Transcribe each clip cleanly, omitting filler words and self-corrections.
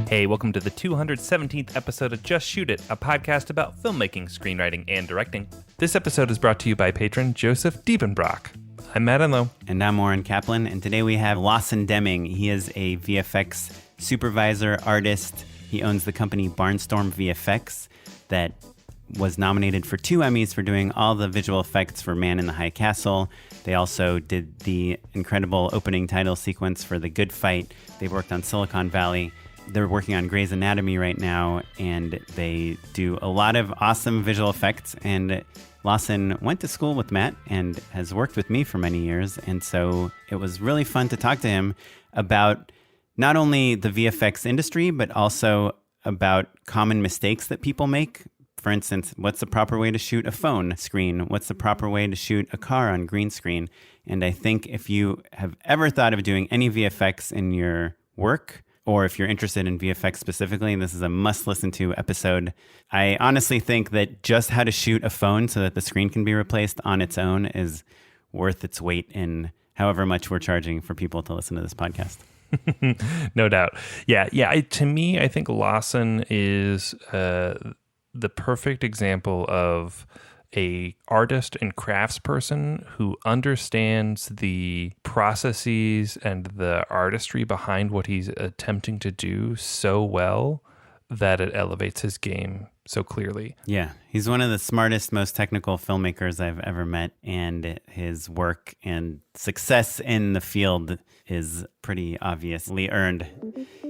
Hey, welcome to the 217th episode of Just Shoot It, a podcast about filmmaking, screenwriting, and directing. This episode is brought to you by patron Joseph Diebenbrock. I'm Matt and Oren. And I'm Oren Kaplan, and today we have Lawson Demming. He is a VFX supervisor, artist. He owns the company Barnstorm VFX that was nominated for 2 Emmys for doing all the visual effects for Man in the High Castle. They also did the incredible opening title sequence for The Good Fight. They worked on Silicon Valley. They're working on Grey's Anatomy right now, and they do a lot of awesome visual effects. And Lawson went to school with Matt and has worked with me for many years. And so it was really fun to talk to him about not only the VFX industry, but also about common mistakes that people make. For instance, what's the proper way to shoot a phone screen? What's the proper way to shoot a car on green screen? And I think if you have ever thought of doing any VFX in your work, or if you're interested in VFX specifically, this is a must-listen to episode. I honestly think that just how to shoot a phone so that the screen can be replaced on its own is worth its weight in however much we're charging for people to listen to this podcast. No doubt. Yeah. To me, I think Lawson is the perfect example of a artist and craftsperson who understands the processes and the artistry behind what he's attempting to do so well that it elevates his game so clearly. Yeah, he's one of the smartest, most technical filmmakers I've ever met, and his work and success in the field is pretty obviously earned.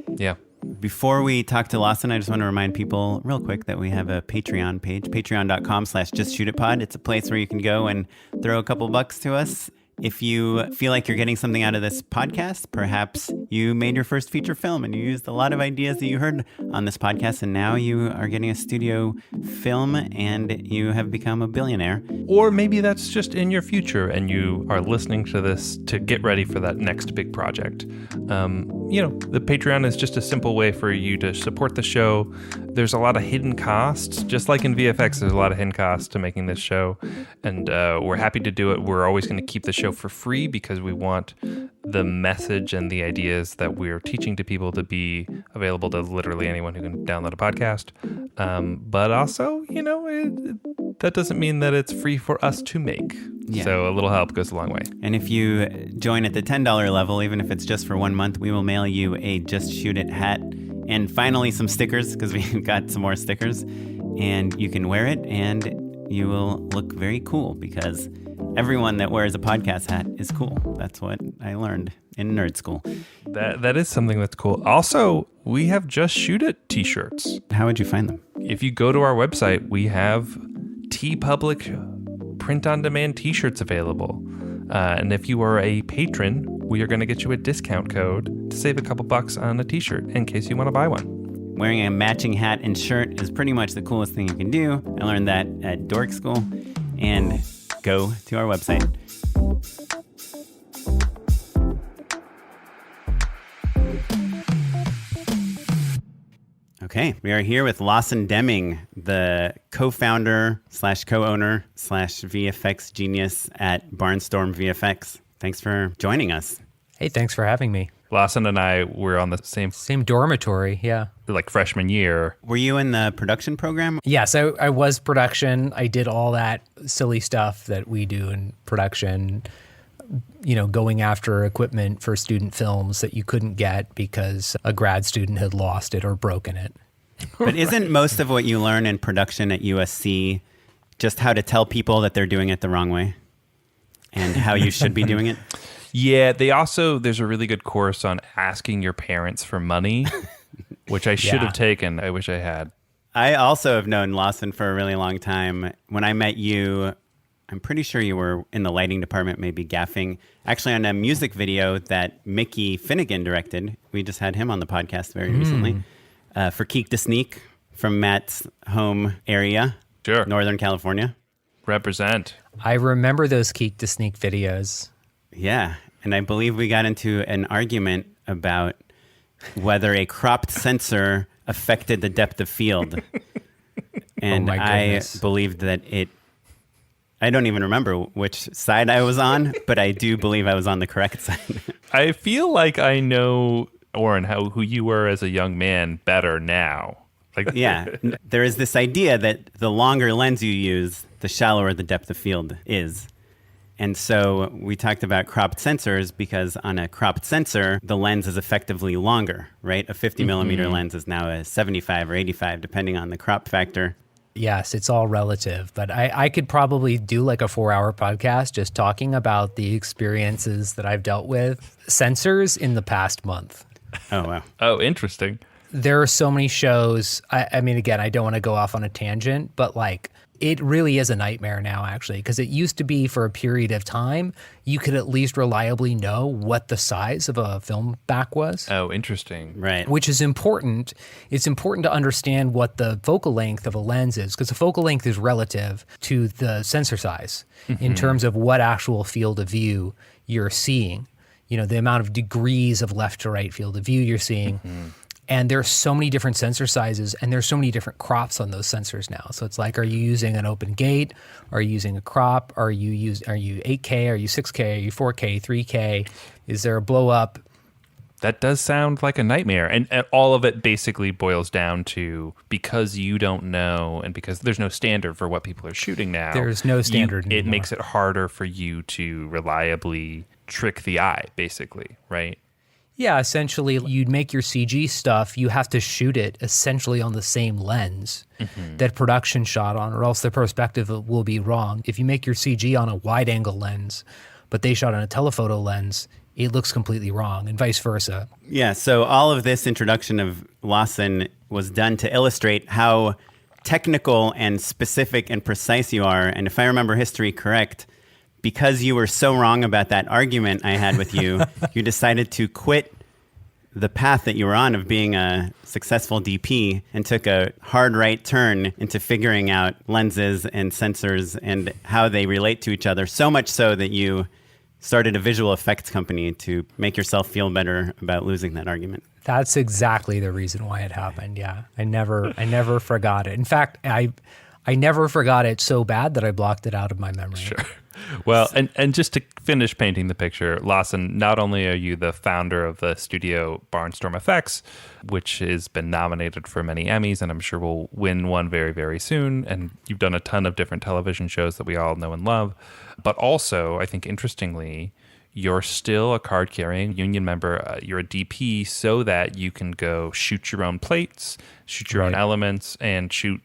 Yeah. Before we talk to Lawson, I just want to remind people real quick that we have a Patreon page, patreon.com/justshootitpod. It's a place where you can go and throw a couple bucks to us. If you feel like you're getting something out of this podcast, perhaps you made your first feature film and you used a lot of ideas that you heard on this podcast, and now you are getting a studio film and you have become a billionaire. Or maybe that's just in your future and you are listening to this to get ready for that next big project. The Patreon is just a simple way for you to support the show. There's a lot of hidden costs, just like in VFX, there's a lot of hidden costs to making this show, and we're happy to do it. We're always going to keep the show for free because we want the message and the ideas that we're teaching to people to be available to literally anyone who can download a podcast. But also, that doesn't mean that it's free for us to make. Yeah. So a little help goes a long way. And if you join at the $10 level, even if it's just for 1 month, we will mail you a Just Shoot It hat and finally some stickers, because we've got some more stickers. And you can wear it and you will look very cool, because everyone that wears a podcast hat is cool. That's what I learned in nerd school. That is something that's cool. Also, we have Just Shoot It t-shirts. How would you find them? If you go to our website, we have TeePublic print-on-demand t-shirts available. And if you are a patron, we are going to get you a discount code to save a couple bucks on a t-shirt in case you want to buy one. Wearing a matching hat and shirt is pretty much the coolest thing you can do. I learned that at dork school. And go to our website. Okay, we are here with Lawson Demming, the co-founder / co-owner / VFX genius at Barnstorm VFX. Thanks for joining us. Hey, thanks for having me. Lawson and I were on the same dormitory, yeah. Like freshman year. Were you in the production program? Yeah, so I was production. I did all that silly stuff that we do in production, going after equipment for student films that you couldn't get because a grad student had lost it or broken it. But isn't most of what you learn in production at USC just how to tell people that they're doing it the wrong way and how you should be doing it? Yeah, there's a really good course on asking your parents for money, which I should have taken. I wish I had. I also have known Lawson for a really long time. When I met you, I'm pretty sure you were in the lighting department, maybe gaffing, actually on a music video that Mickey Finnegan directed. We just had him on the podcast very recently for Keek to Sneak from Matt's home area, sure, Northern California. Represent. I remember those Keek to Sneak videos. Yeah, and I believe we got into an argument about whether a cropped sensor affected the depth of field. And I believed that I don't even remember which side I was on, but I do believe I was on the correct side. I feel like I know Oren, who you were as a young man better now. Like, Yeah, there is this idea that the longer lens you use, the shallower the depth of field is. And so we talked about cropped sensors because on a cropped sensor, the lens is effectively longer, right? A 50 millimeter lens is now a 75 or 85, depending on the crop factor. Yes, it's all relative, but I could probably do like a 4-hour podcast just talking about the experiences that I've dealt with sensors in the past month. Oh, wow. oh, interesting. There are so many shows. I mean, again, I don't want to go off on a tangent, but like it really is a nightmare now, actually, because it used to be for a period of time, you could at least reliably know what the size of a film back was. Oh, interesting. Right. Which is important. It's important to understand what the focal length of a lens is, because the focal length is relative to the sensor size in terms of what actual field of view you're seeing. You know, the amount of degrees of left to right field of view you're seeing. And there's so many different sensor sizes, and there's so many different crops on those sensors now. So it's like, are you using an open gate? Are you using a crop? Are you 8K? Are you 6K? Are you 4K? 3K? Is there a blow up? That does sound like a nightmare. And all of it basically boils down to, because you don't know and because there's no standard for what people are shooting now. There's no standard It anymore. makes it harder for you to reliably trick the eye, basically, right? Yeah, essentially, you'd make your CG stuff, you have to shoot it essentially on the same lens that production shot on, or else the perspective will be wrong. If you make your CG on a wide-angle lens, but they shot on a telephoto lens, it looks completely wrong, and vice versa. Yeah, so all of this introduction of Lawson was done to illustrate how technical and specific and precise you are. And if I remember history correct, because you were so wrong about that argument I had with you, you decided to quit the path that you were on of being a successful DP and took a hard right turn into figuring out lenses and sensors and how they relate to each other, so much so that you started a visual effects company to make yourself feel better about losing that argument. That's exactly the reason why it happened, yeah. I never forgot it. In fact, I never forgot it so bad that I blocked it out of my memory. Sure. Well, and just to finish painting the picture, Lawson, not only are you the founder of the studio Barnstorm VFX, which has been nominated for many Emmys, and I'm sure will win one very, very soon, and you've done a ton of different television shows that we all know and love, but also, I think interestingly, you're still a card-carrying union member. You're a DP so that you can go shoot your own plates, shoot your own elements, and shoot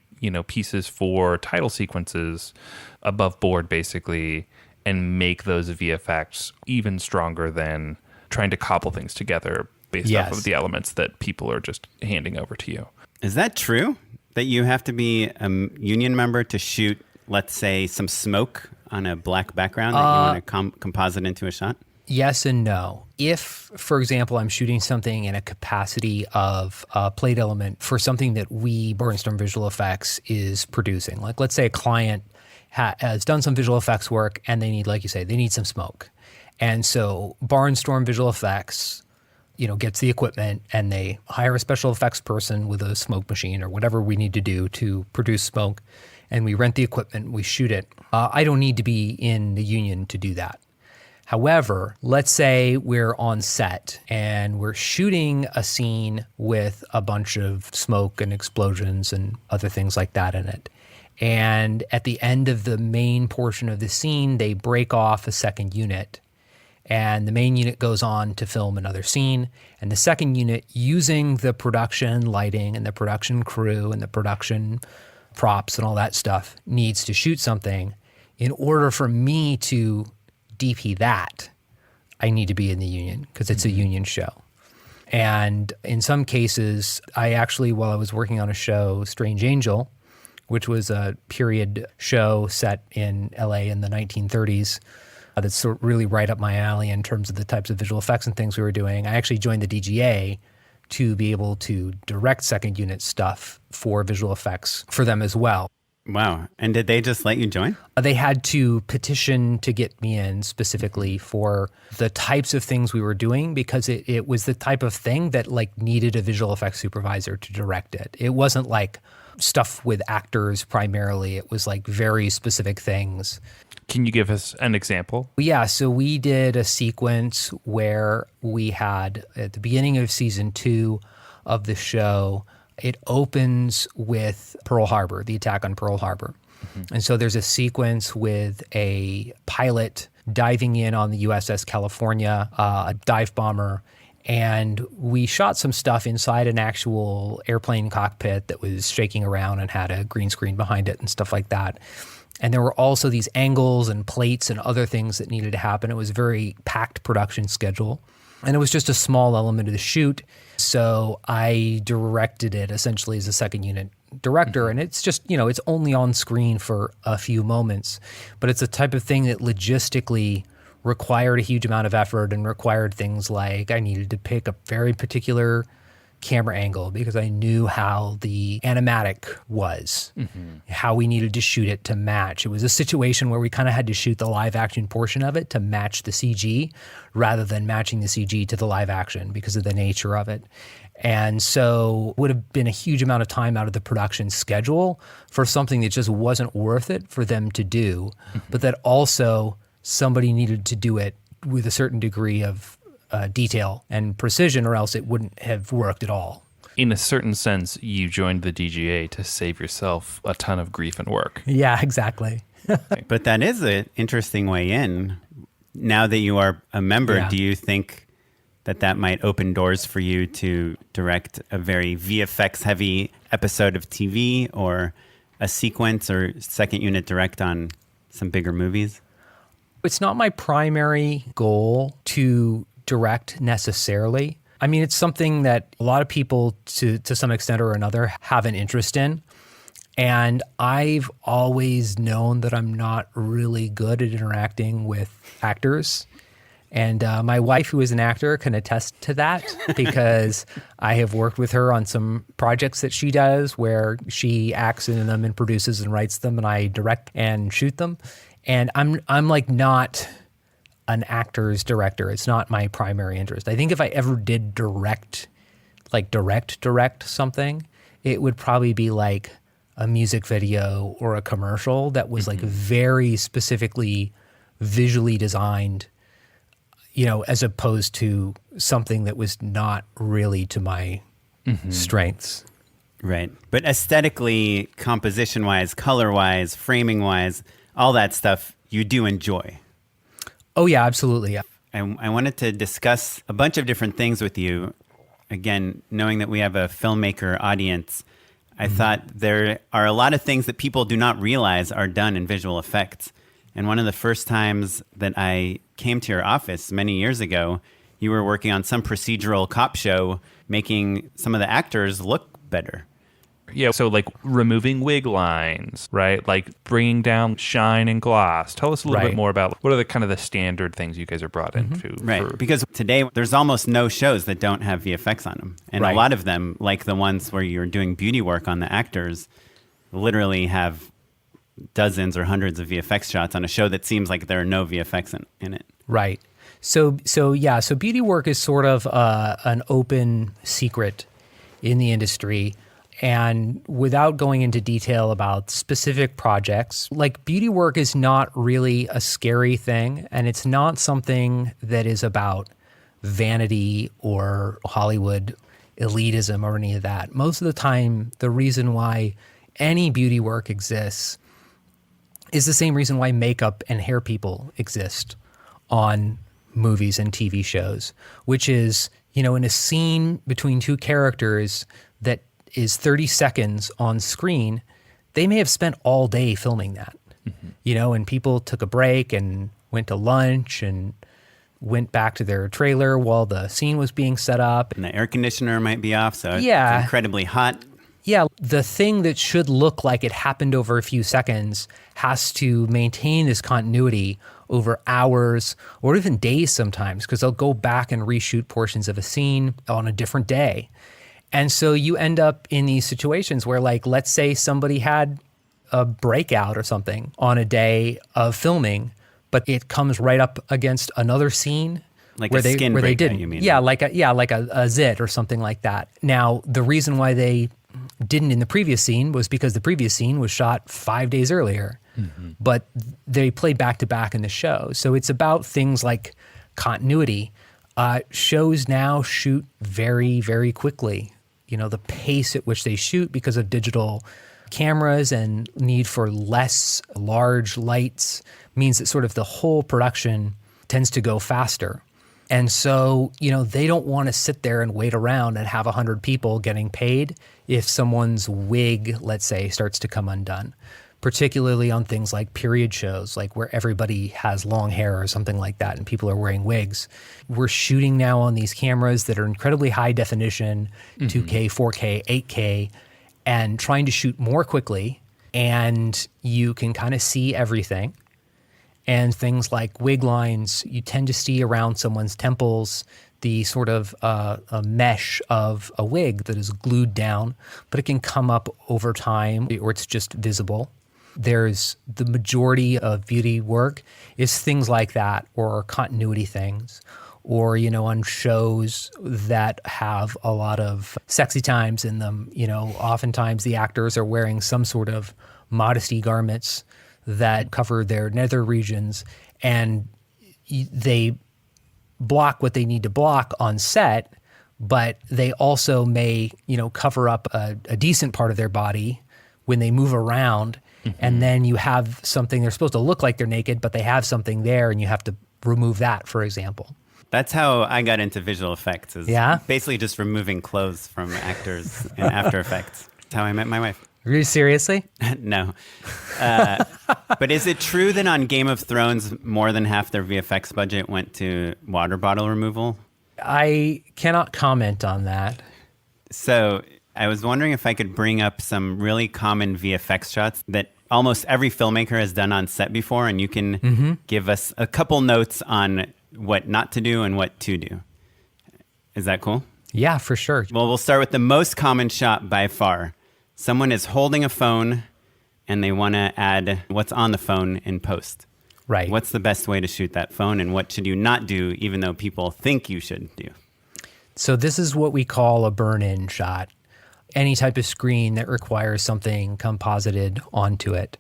pieces for title sequences above board, basically, and make those VFX even stronger than trying to cobble things together based off of the elements that people are just handing over to you. Is that true? That you have to be a union member to shoot, let's say, some smoke on a black background that you want to composite into a shot? Yes and no. If, for example, I'm shooting something in a capacity of a plate element for something that Barnstorm Visual Effects, is producing, like let's say a client has done some visual effects work and they need, like you say, they need some smoke. And so Barnstorm Visual Effects, gets the equipment and they hire a special effects person with a smoke machine or whatever we need to do to produce smoke. And we rent the equipment, we shoot it. I don't need to be in the union to do that. However, let's say we're on set and we're shooting a scene with a bunch of smoke and explosions and other things like that in it. And at the end of the main portion of the scene, they break off a second unit. And the main unit goes on to film another scene. And the second unit, using the production lighting and the production crew and the production props and all that stuff, needs to shoot something. In order for me to DP that, I need to be in the union because it's a union show. And in some cases, I actually, while I was working on a show, Strange Angel, which was a period show set in LA in the 1930s, that's sort of really right up my alley in terms of the types of visual effects and things we were doing. I actually joined the DGA to be able to direct second unit stuff for visual effects for them as well. Wow. And did they just let you join? They had to petition to get me in specifically for the types of things we were doing because it was the type of thing that like needed a visual effects supervisor to direct it. It wasn't like stuff with actors primarily. It was like very specific things. Can you give us an example? Yeah, so we did a sequence where we had, at the beginning of season 2 of the show, it opens with Pearl Harbor, the attack on Pearl Harbor. Mm-hmm. And so there's a sequence with a pilot diving in on the USS California, a dive bomber, and we shot some stuff inside an actual airplane cockpit that was shaking around and had a green screen behind it and stuff like that. And there were also these angles and plates and other things that needed to happen. It was a very packed production schedule. And it was just a small element of the shoot. So I directed it essentially as a second unit director. And it's just, it's only on screen for a few moments. But it's a type of thing that logistically required a huge amount of effort and required things like I needed to pick a very particular camera angle because I knew how the animatic was, how we needed to shoot it to match. It was a situation where we kind of had to shoot the live action portion of it to match the CG rather than matching the CG to the live action because of the nature of it. And so it would have been a huge amount of time out of the production schedule for something that just wasn't worth it for them to do, but that also somebody needed to do it with a certain degree of detail and precision, or else it wouldn't have worked at all. In a certain sense, you joined the DGA to save yourself a ton of grief and work. Yeah, exactly. But that is an interesting way in. Now that you are a member, do you think that might open doors for you to direct a very VFX-heavy episode of TV or a sequence or second unit direct on some bigger movies? It's not my primary goal to direct necessarily. I mean, it's something that a lot of people to some extent or another have an interest in. And I've always known that I'm not really good at interacting with actors. And my wife, who is an actor, can attest to that because I have worked with her on some projects that she does where she acts in them and produces and writes them and I direct and shoot them. And I'm like not an actor's director. It's not my primary interest. I think if I ever did direct something, it would probably be like a music video or a commercial that was like very specifically visually designed, as opposed to something that was not really to my strengths. Right. But aesthetically, composition-wise, color-wise, framing-wise, all that stuff you do enjoy. Oh, yeah, absolutely. I wanted to discuss a bunch of different things with you. Again, knowing that we have a filmmaker audience, I thought there are a lot of things that people do not realize are done in visual effects. And one of the first times that I came to your office many years ago, you were working on some procedural cop show, making some of the actors look better. Yeah, so like removing wig lines, right? Like bringing down shine and gloss. Tell us a little bit more about what are the kind of the standard things you guys are brought into. Right, because today there's almost no shows that don't have VFX on them. And a lot of them, like the ones where you're doing beauty work on the actors, literally have dozens or hundreds of VFX shots on a show that seems like there are no VFX in it. Right. So beauty work is sort of an open secret in the industry. And without going into detail about specific projects, like beauty work is not really a scary thing, and it's not something that is about vanity or Hollywood elitism or any of that. Most of the time, the reason why any beauty work exists is the same reason why makeup and hair people exist on movies and TV shows, which is, in a scene between two characters that is 30 seconds on screen, they may have spent all day filming that, and people took a break and went to lunch and went back to their trailer while the scene was being set up. And the air conditioner might be off, so it's incredibly hot. Yeah, the thing that should look like it happened over a few seconds has to maintain this continuity over hours or even days sometimes, because they'll go back and reshoot portions of a scene on a different day. And so you end up in these situations where, like, let's say somebody had a breakout or something on a day of filming, but it comes right up against another scene Like where a skin where they breakout, didn't. you mean? Yeah, like a zit or something like that. Now, the reason why they didn't in the previous scene was because the previous scene was shot 5 days earlier, but they played back to back in the show. So it's about things like continuity. Shows now shoot very, very quickly. You know, the pace at which they shoot because of digital cameras and need for less large lights means that sort of the whole production tends to go faster. And so, you know, they don't want to sit there and wait around and have 100 people getting paid if someone's wig, let's say, starts to come undone, particularly on things like period shows, like where everybody has long hair or something like that and people are wearing wigs. We're shooting now on these cameras that are incredibly high definition, 2K, 4K, 8K, and trying to shoot more quickly, and you can kind of see everything. And things like wig lines, you tend to see around someone's temples the sort of a mesh of a wig that is glued down, but it can come up over time or it's just visible. There's the majority of beauty work is things like that, or continuity things, or, you know, on shows that have a lot of sexy times in them, you know, oftentimes the actors are wearing some sort of modesty garments that cover their nether regions, and they block what they need to block on set, but they also may, you know, cover up a decent part of their body when they move around. And then you have something, they're supposed to look like they're naked, but they have something there and you have to remove that, for example. That's how I got into visual effects, is basically just removing clothes from actors in After Effects. That's how I met my wife. Really, seriously? No. But is it true that on Game of Thrones, more than half their VFX budget went to water bottle removal? I cannot comment on that. So I was wondering if I could bring up some really common VFX shots that almost every filmmaker has done on set before, and you can give us a couple notes on what not to do and what to do. Is that cool? Yeah, for sure. Well, we'll start with the most common shot by far. Someone is holding a phone and they want to add what's on the phone in post. Right. What's the best way to shoot that phone, and what should you not do even though people think you should do? So this is what we call a burn-in shot. Any type of screen that requires something composited onto it.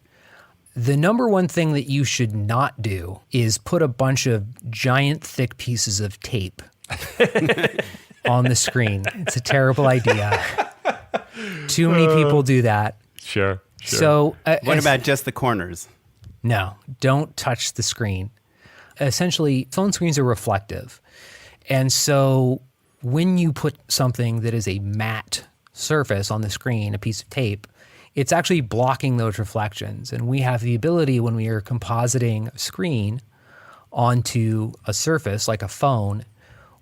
The number one thing that you should not do is put a bunch of giant thick pieces of tape on the screen. It's a terrible idea. Too many people do that. Sure. So What about just the corners? No, don't touch the screen. Essentially, phone screens are reflective. And so when you put something that is a matte surface on the screen, a piece of tape, it's actually blocking those reflections. And we have the ability, when we are compositing a screen onto a surface like a phone,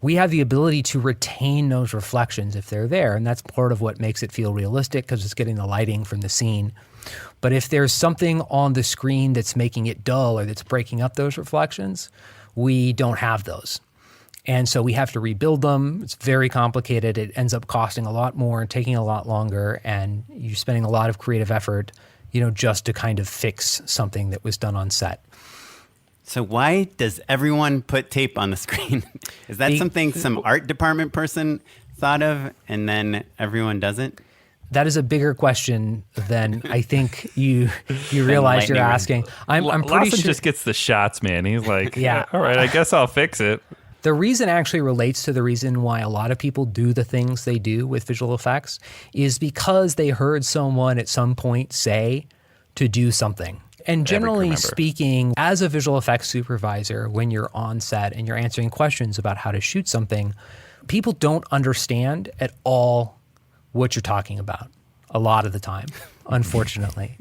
we have the ability to retain those reflections if they're there. And that's part of what makes it feel realistic, because it's getting the lighting from the scene. But if there's something on the screen that's making it dull or that's breaking up those reflections, we don't have those. And so we have to rebuild them. It's very complicated. It ends up costing a lot more and taking a lot longer. And you're spending a lot of creative effort, you know, just to kind of fix something that was done on set. So why does everyone put tape on the screen? Is that something some art department person thought of and then everyone does it? That is a bigger question than I think you realize you're asking. I'm pretty Lawson sure just gets the shots, man. He's like, Yeah. all right, I guess I'll fix it. the reason actually relates to the reason why a lot of people do the things they do with visual effects is because they heard someone at some point say to do something. And generally speaking, as a visual effects supervisor, when you're on set and you're answering questions about how to shoot something, people don't understand at all what you're talking about a lot of the time, unfortunately.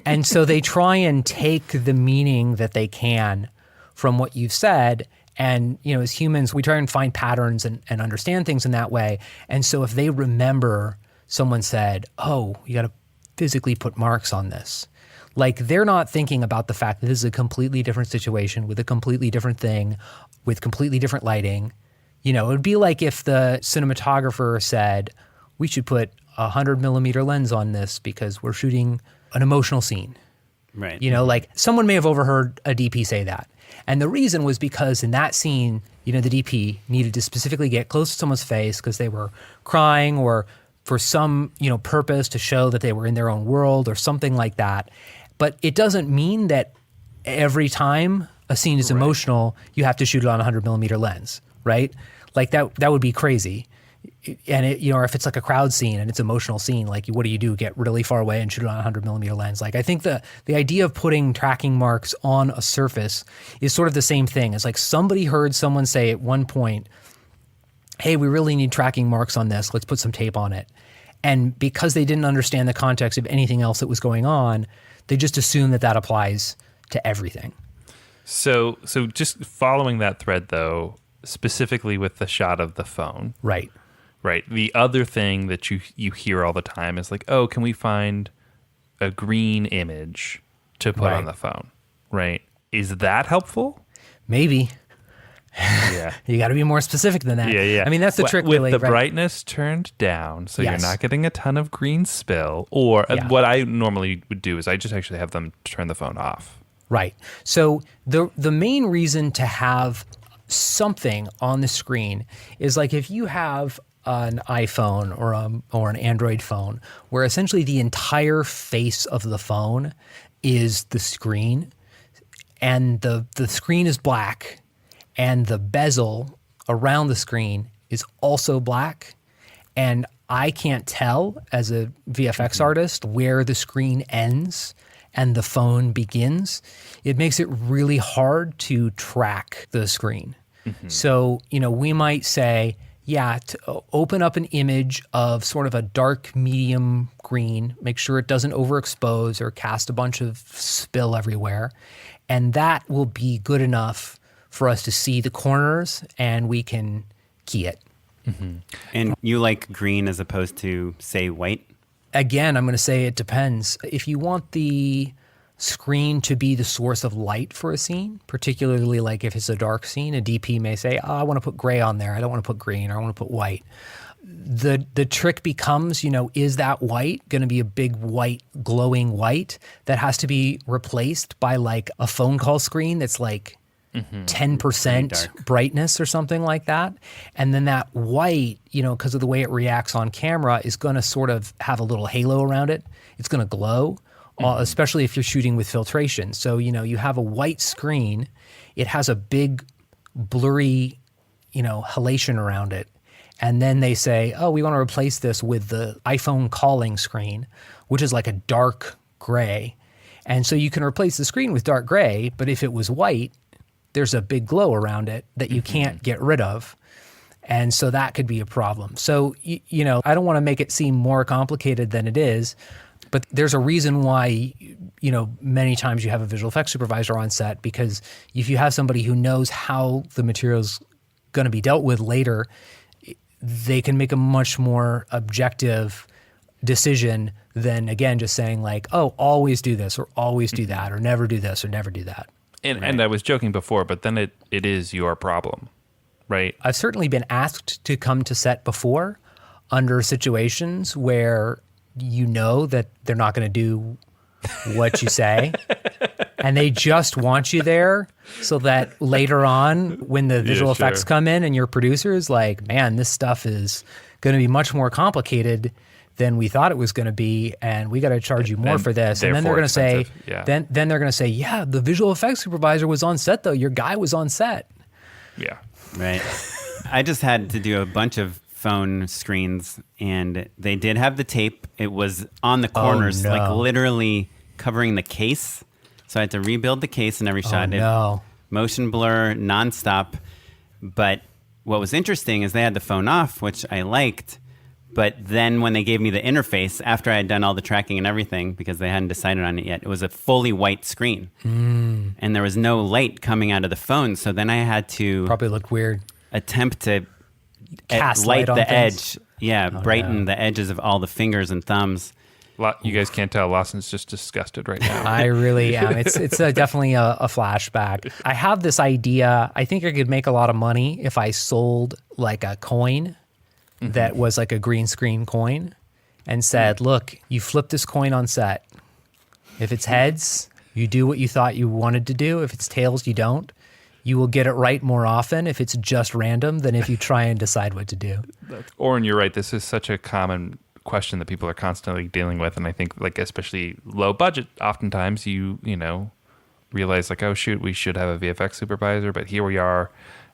And so they try and take the meaning that they can from what you've said. And, you know, as humans, we try and find patterns and understand things in that way. And so if they remember someone said, oh, you got to physically put marks on this, like they're not thinking about the fact that this is a completely different situation with a completely different thing, with completely different lighting. You know, it would be like if the cinematographer said, we should put a 100 millimeter lens on this because we're shooting an emotional scene. Right. You know, like someone may have overheard a DP say that. And the reason was because in that scene, you know, the DP needed to specifically get close to someone's face because they were crying or for some, you know, purpose to show that they were in their own world or something like that. But it doesn't mean that every time a scene is emotional, you have to shoot it on a 100mm lens, right? Like that would be crazy. And it, you know, or if it's like a crowd scene and it's an emotional scene, like what do? Get really far away and shoot it on a 100mm lens. Like I think the idea of putting tracking marks on a surface is sort of the same thing. It's like somebody heard someone say at one point, hey, we really need tracking marks on this. Let's put some tape on it. And because they didn't understand the context of anything else that was going on, they just assume that applies to everything. So just following that thread, though, specifically with the shot of the phone. Right. Right. The other thing that you hear all the time is like, oh, can we find a green image to put on the phone? Right. Is that helpful? Maybe. Yeah. You got to be more specific than that. Yeah. I mean, that's the trick. With really, the right? brightness turned down, so Yes. you're not getting a ton of green spill. Or what I normally would do is I just actually have them turn the phone off. Right. So the main reason to have something on the screen is like if you have an iPhone or an Android phone where essentially the entire face of the phone is the screen and the screen is black and the bezel around the screen is also black, and I can't tell as a VFX artist where the screen ends and the phone begins, it makes it really hard to track the screen. So, you know, we might say, to open up an image of sort of a dark medium green, make sure it doesn't overexpose or cast a bunch of spill everywhere. And that will be good enough for us to see the corners and we can key it. And you like green as opposed to, say, white? Again, I'm going to say it depends. If you want the screen to be the source of light for a scene, particularly like if it's a dark scene, a DP may say, I want to put gray on there. I don't want to put green, or I want to put white. The trick becomes, you know, is that white going to be a big white, glowing white that has to be replaced by like a phone call screen that's like 10% brightness or something like that? And then that white, you know, because of the way it reacts on camera, is going to sort of have a little halo around it. It's going to glow. Especially if you're shooting with filtration. So, you know, you have a white screen, it has a big blurry, you know, halation around it. And then they say, oh, we want to replace this with the iPhone calling screen, which is like a dark gray. And so you can replace the screen with dark gray, but if it was white, there's a big glow around it that you can't get rid of. And so that could be a problem. So, you know, I don't want to make it seem more complicated than it is. But there's a reason why, you know, many times you have a visual effects supervisor on set, because if you have somebody who knows how the material's going to be dealt with later, they can make a much more objective decision than, again, just saying like, oh, always do this or always do that or never do this or never do that. And I was joking before, but then it is your problem, right? I've certainly been asked to come to set before under situations where you know that they're not going to do what you say and they just want you there so that later on when the visual effects come in and your producer is like, man, this stuff is going to be much more complicated than we thought it was going to be, and we got to charge you more for this. And then they're going to say, then they're going to say, yeah, the visual effects supervisor was on set though. Your guy was on set. Yeah. Right. I just had to do a bunch of phone screens, and they did have the tape. It was on the corners, like literally covering the case. So I had to rebuild the case in every shot. Motion blur nonstop. But what was interesting is they had the phone off, which I liked. But then when they gave me the interface, after I had done all the tracking and everything, because they hadn't decided on it yet, it was a fully white screen. And there was no light coming out of the phone. So then I had to probably looked weird. Attempt to Cast light light on the things. edge. Brighten the edges of all the fingers and thumbs. You guys can't tell. Lawson's just disgusted right now. I really am. It's definitely a flashback. I have this idea. I think I could make a lot of money if I sold like a coin that was like a green screen coin and said, look, you flip this coin on set If it's heads, you do what you thought you wanted to do. If it's tails, you don't. You will get it right more often if it's just random than if you try and decide what to do. Oren, you're right. This is such a common question that people are constantly dealing with. And I think, like, especially low budget, oftentimes you realize, like, oh, shoot, we should have a VFX supervisor, but here we are.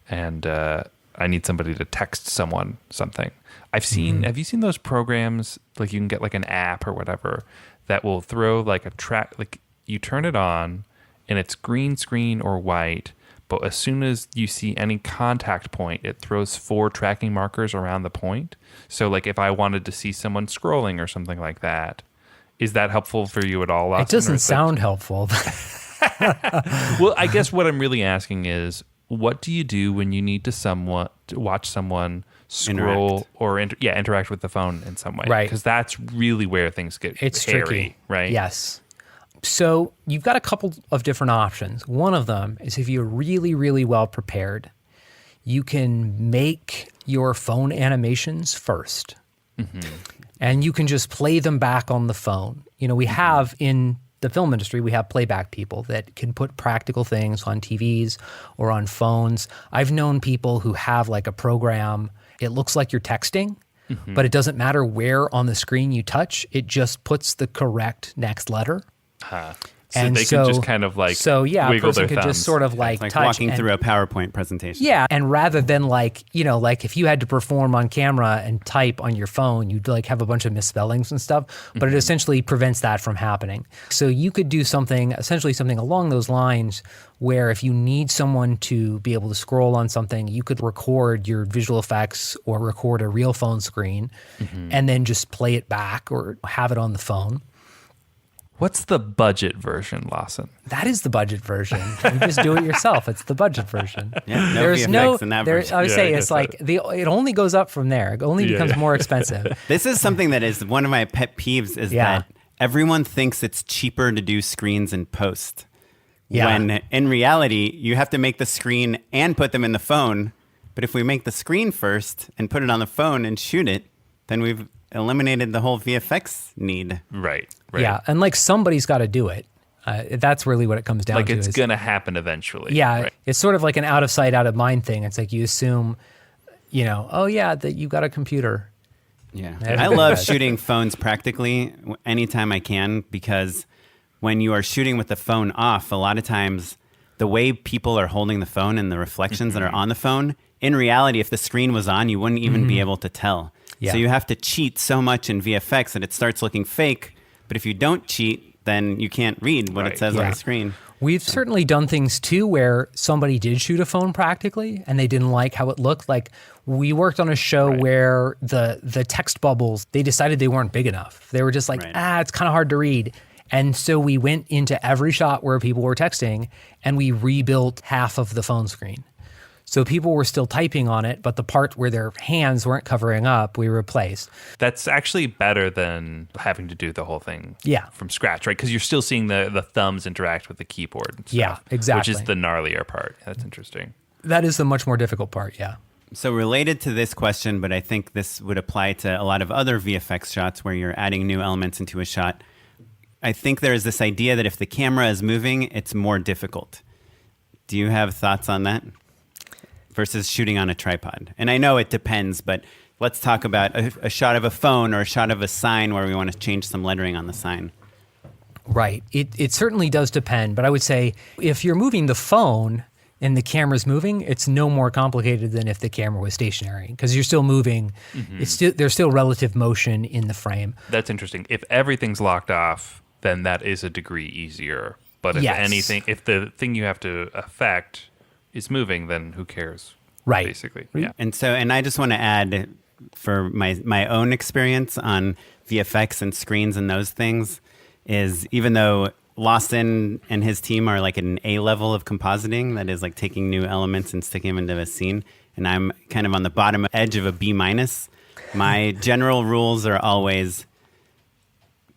And I need somebody to text someone something. Have you seen those programs, like you can get like an app or whatever that will throw like a track, like you turn it on and it's green screen or white, but as soon as you see any contact point, it throws 4 tracking markers around the point. So like if I wanted to see someone scrolling or something like that, is that helpful for you at all, Lawson? It doesn't sound helpful. Well, I guess what I'm really asking is, what do you do when you need to watch someone scroll or interact with the phone in some way? Right. Because that's really where things get hairy, tricky, right? Yes. So you've got a couple of different options. One of them is if you're really, really well prepared, you can make your phone animations first. And you can just play them back on the phone. We have in the film industry, we have playback people that can put practical things on TVs or on phones. I've known people who have like a program, it looks like you're texting, but it doesn't matter where on the screen you touch, it just puts the correct next letter. So they can just kind of like a wiggle person their could thumbs. just sort of like Like touch walking through a PowerPoint presentation. Yeah, and rather than like if you had to perform on camera and type on your phone, you'd like have a bunch of misspellings and stuff, but it essentially prevents that from happening. So you could do something along those lines where if you need someone to be able to scroll on something, you could record your visual effects or record a real phone screen and then just play it back or have it on the phone. What's the budget version, Lawson? That is the budget version. You just do it yourself. It's the budget version. Yeah, there's VFX in that version. I would say it's like it only goes up from there. It only becomes more expensive. This is something that is one of my pet peeves is that everyone thinks it's cheaper to do screens in post. Yeah. When in reality, you have to make the screen and put them in the phone. But if we make the screen first and put it on the phone and shoot it, then we've eliminated the whole VFX need. Right. Yeah, and like somebody's got to do it. That's really what it comes down like to. Like it's going to happen eventually. Yeah, right? It's sort of like an out of sight, out of mind thing. It's like you assume, that you got a computer. Yeah, I love shooting phones practically anytime I can, because when you are shooting with the phone off, a lot of times the way people are holding the phone and the reflections that are on the phone, in reality, if the screen was on, you wouldn't even be able to tell. Yeah. So you have to cheat so much in VFX that it starts looking fake. But if you don't cheat, then you can't read what it says on the screen. We've certainly done things too where somebody did shoot a phone practically and they didn't like how it looked. Like we worked on a show where the text bubbles, they decided they weren't big enough. They were just like, it's kind of hard to read. And so we went into every shot where people were texting and we rebuilt half of the phone screen. So people were still typing on it, but the part where their hands weren't covering up, we replaced. That's actually better than having to do the whole thing from scratch, right? Because you're still seeing the thumbs interact with the keyboard and stuff, yeah, exactly. Which is the gnarlier part. That's interesting. That is the much more difficult part, yeah. So related to this question, but I think this would apply to a lot of other VFX shots where you're adding new elements into a shot. I think there is this idea that if the camera is moving, it's more difficult. Do you have thoughts on that? Versus shooting on a tripod. And I know it depends, but let's talk about a shot of a phone or a shot of a sign where we want to change some lettering on the sign. Right. It certainly does depend, but I would say if you're moving the phone and the camera's moving, it's no more complicated than if the camera was stationary because you're still moving. There's still relative motion in the frame. That's interesting. If everything's locked off, then that is a degree easier. But if the thing you have to affect is moving, then who cares? Right. Basically. Yeah. And I just want to add for my own experience on VFX and screens and those things is even though Lawson and his team are like at an A level of compositing, that is like taking new elements and sticking them into a scene, and I'm kind of on the bottom edge of a B-, my general rules are always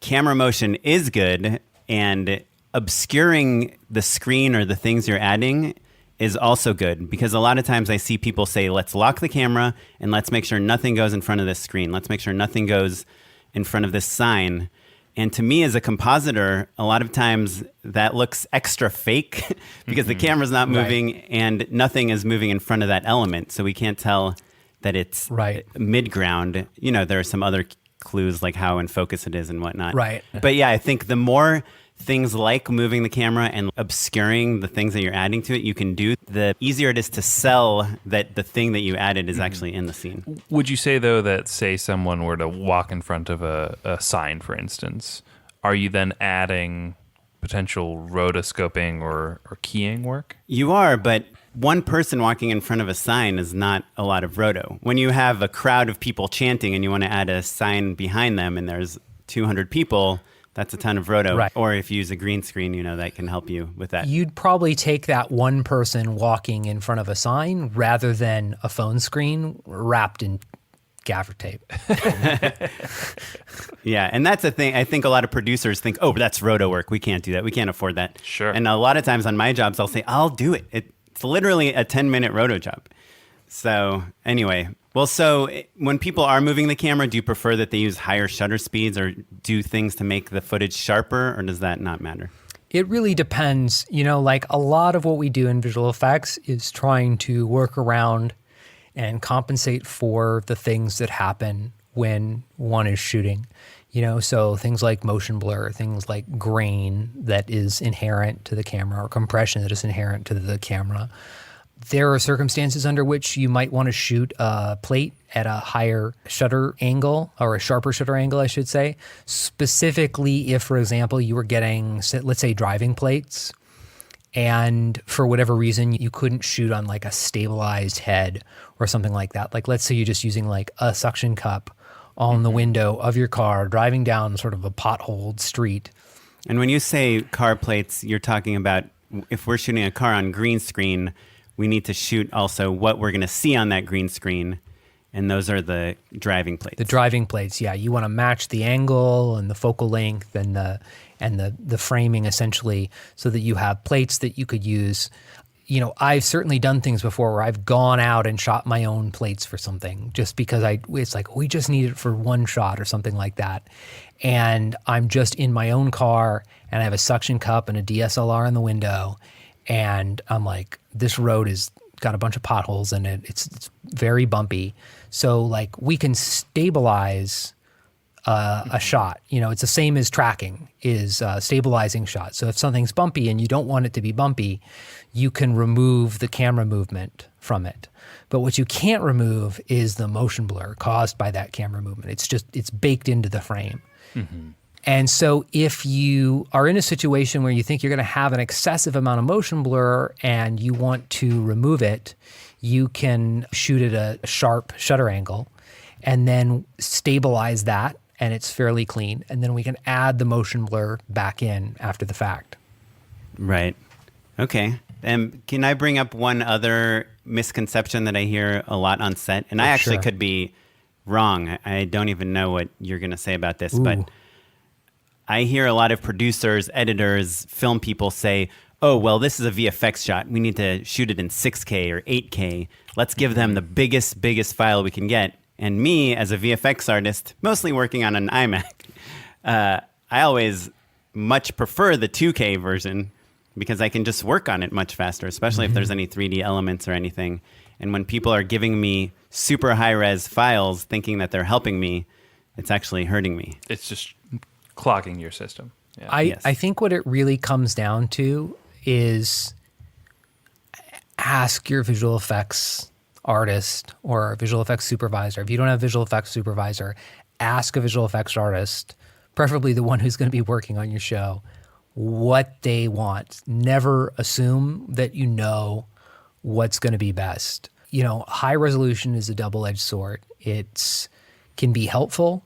camera motion is good and obscuring the screen or the things you're adding is also good, because a lot of times I see people say, let's lock the camera and let's make sure nothing goes in front of this screen. Let's make sure nothing goes in front of this sign. And to me as a compositor, a lot of times that looks extra fake because the camera's not moving and nothing is moving in front of that element. So we can't tell that it's mid-ground. You know, there are some other clues like how in focus it is and whatnot. Right. But yeah, I think the more things like moving the camera and obscuring the things that you're adding to it you can do, the easier it is to sell that the thing that you added is actually in the scene. Would you say, though, that say someone were to walk in front of a sign, for instance, are you then adding potential rotoscoping or keying work? You are, but one person walking in front of a sign is not a lot of roto. When you have a crowd of people chanting and you want to add a sign behind them and there's 200 people, that's a ton of roto. Right. Or if you use a green screen, you know, that can help you with that. You'd probably take that one person walking in front of a sign rather than a phone screen wrapped in gaffer tape. Yeah, and that's a thing. I think a lot of producers think, oh, that's roto work. We can't do that. We can't afford that. Sure. And a lot of times on my jobs, I'll say, I'll do it. It's literally a 10-minute roto job. So anyway, well, so when people are moving the camera, do you prefer that they use higher shutter speeds or do things to make the footage sharper, or does that not matter? It really depends. You know, like a lot of what we do in visual effects is trying to work around and compensate for the things that happen when one is shooting. You know, so things like motion blur, things like grain that is inherent to the camera or compression that is inherent to the camera. There are circumstances under which you might want to shoot a plate at a higher shutter angle, or a sharper shutter angle, I should say. Specifically, if, for example, you were getting, let's say, driving plates, and for whatever reason, you couldn't shoot on like a stabilized head or something like that. Like, let's say you're just using like a suction cup on the window of your car, driving down sort of a potholed street. And when you say car plates, you're talking about if we're shooting a car on green screen, we need to shoot also what we're going to see on that green screen, and those are the driving plates. The driving plates, yeah. You want to match the angle and the focal length and the framing essentially, so that you have plates that you could use. You know, I've certainly done things before where I've gone out and shot my own plates for something just because it's like, we just need it for one shot or something like that. And I'm just in my own car and I have a suction cup and a DSLR in the window. And I'm like, this road has got a bunch of potholes in it. It's very bumpy. So like we can stabilize a shot. You know, it's the same as tracking is stabilizing shots. So if something's bumpy and you don't want it to be bumpy, you can remove the camera movement from it. But what you can't remove is the motion blur caused by that camera movement. It's baked into the frame. Mm-hmm. And so if you are in a situation where you think you're going to have an excessive amount of motion blur and you want to remove it, you can shoot at a sharp shutter angle and then stabilize that, and it's fairly clean. And then we can add the motion blur back in after the fact. Right. Okay. Can I bring up one other misconception that I hear a lot on set? And I actually could be wrong. I don't even know what you're going to say about this, but I hear a lot of producers, editors, film people say, oh, well, this is a VFX shot. We need to shoot it in 6K or 8K. Let's give them the biggest file we can get. And me, as a VFX artist, mostly working on an iMac, I always much prefer the 2K version because I can just work on it much faster, especially if there's any 3D elements or anything. And when people are giving me super high-res files thinking that they're helping me, it's actually hurting me. It's just clogging your system. Yeah. I think what it really comes down to is ask your visual effects artist or visual effects supervisor. If you don't have a visual effects supervisor, ask a visual effects artist, preferably the one who's going to be working on your show, what they want. Never assume that you know what's going to be best. You know, high resolution is a double-edged sword. It can be helpful,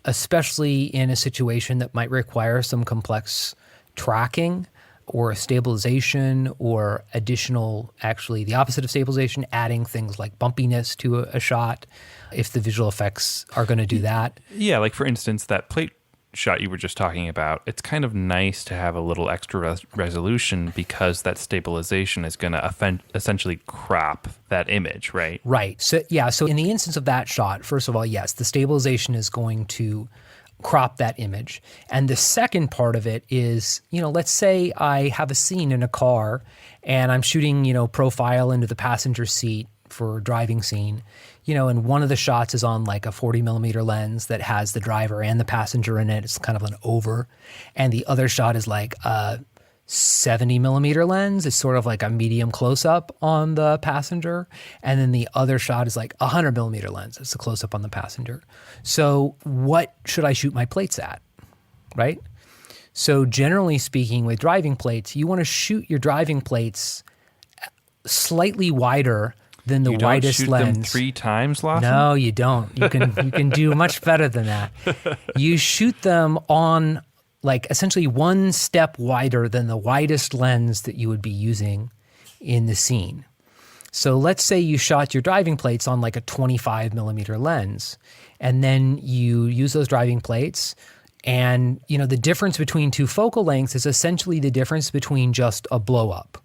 especially in a situation that might require some complex tracking or stabilization or additional, actually the opposite of stabilization, adding things like bumpiness to a shot if the visual effects are going to do that. Yeah, like for instance, that plate shot you were just talking about, it's kind of nice to have a little extra resolution because that stabilization is going to essentially crop that image, right? Right. So in the instance of that shot, first of all, yes, the stabilization is going to crop that image. And the second part of it is, let's say I have a scene in a car and I'm shooting, profile into the passenger seat for a driving scene, and one of the shots is on like a 40 millimeter lens that has the driver and the passenger in it. It's kind of an over. And the other shot is like a 70 millimeter lens. It's sort of like a medium close up on the passenger. And then the other shot is like a 100 millimeter lens. It's a close up on the passenger. So what should I shoot my plates at? Right? So generally speaking, with driving plates, you want to shoot your driving plates slightly wider than the widest shoot lens. Them 3 times, Lawson? No, you don't. You can do much better than that. You shoot them on like essentially one step wider than the widest lens that you would be using in the scene. So let's say you shot your driving plates on like a 25 millimeter lens, and then you use those driving plates, and the difference between 2 focal lengths is essentially the difference between just a blow up.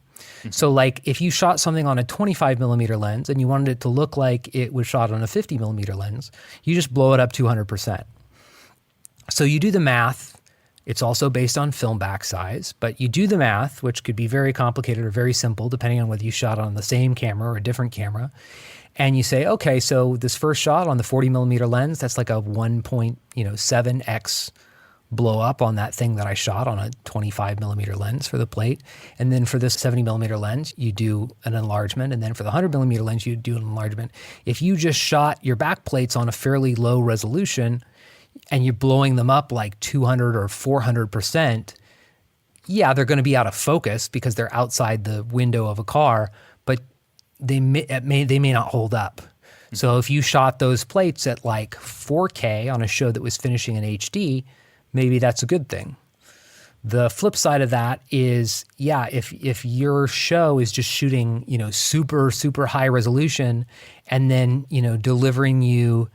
So like if you shot something on a 25 millimeter lens and you wanted it to look like it was shot on a 50 millimeter lens, you just blow it up 200%. So you do the math. It's also based on film back size, but you do the math, which could be very complicated or very simple, depending on whether you shot on the same camera or a different camera. And you say, okay, so this first shot on the 40 millimeter lens, that's like a 1.7x blow up on that thing that I shot on a 25 millimeter lens for the plate. And then for this 70 millimeter lens, you do an enlargement. And then for the 100 millimeter lens, you do an enlargement. If you just shot your back plates on a fairly low resolution and you're blowing them up like 200 or 400%, yeah, they're going to be out of focus because they're outside the window of a car, but they may not hold up. So if you shot those plates at like 4K on a show that was finishing in HD, maybe that's a good thing. The flip side of that is, yeah, if your show is just shooting, super, super high resolution and then, delivering you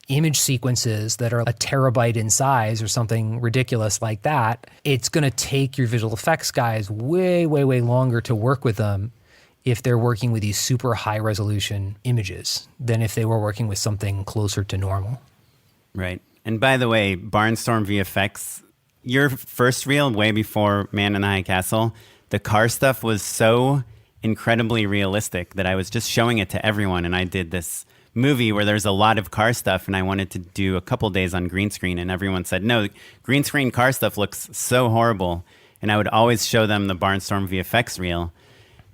image sequences that are a terabyte in size or something ridiculous like that, it's going to take your visual effects guys way, way, way longer to work with them if they're working with these super high resolution images than if they were working with something closer to normal. Right. And by the way, Barnstorm VFX, your first reel, way before Man in the High Castle, the car stuff was so incredibly realistic that I was just showing it to everyone. And I did this movie where there's a lot of car stuff, and I wanted to do a couple days on green screen. And everyone said, no, green screen car stuff looks so horrible. And I would always show them the Barnstorm VFX reel.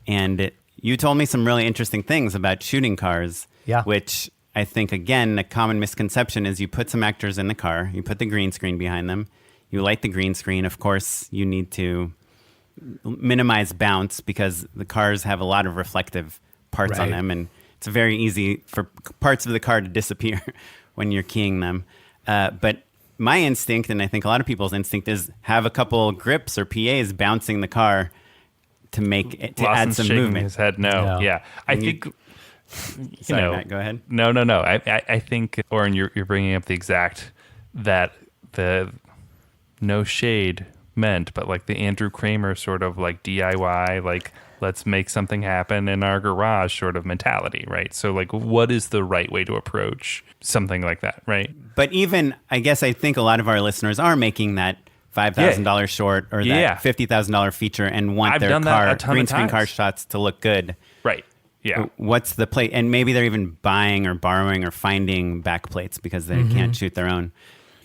And you told me some really interesting things about shooting cars, which I think, again, a common misconception is you put some actors in the car, you put the green screen behind them, you light the green screen. Of course, you need to minimize bounce because the cars have a lot of reflective parts on them, and it's very easy for parts of the car to disappear when you're keying them. But my instinct, and I think a lot of people's instinct, is have a couple grips or PAs bouncing the car to make it, to add some movement. His head, no. Yeah. I think... Sorry, Matt, go ahead. No. I think, Oren, you're bringing up the exact that the no shade meant, but like the Andrew Kramer sort of like DIY, like let's make something happen in our garage sort of mentality, right? So like, what is the right way to approach something like that, right? But even, I guess I think a lot of our listeners are making that $5,000 short or that $50,000 feature and want their car green screen car shots to look good. Right. Yeah. What's the plate? And maybe they're even buying or borrowing or finding back plates because they can't shoot their own.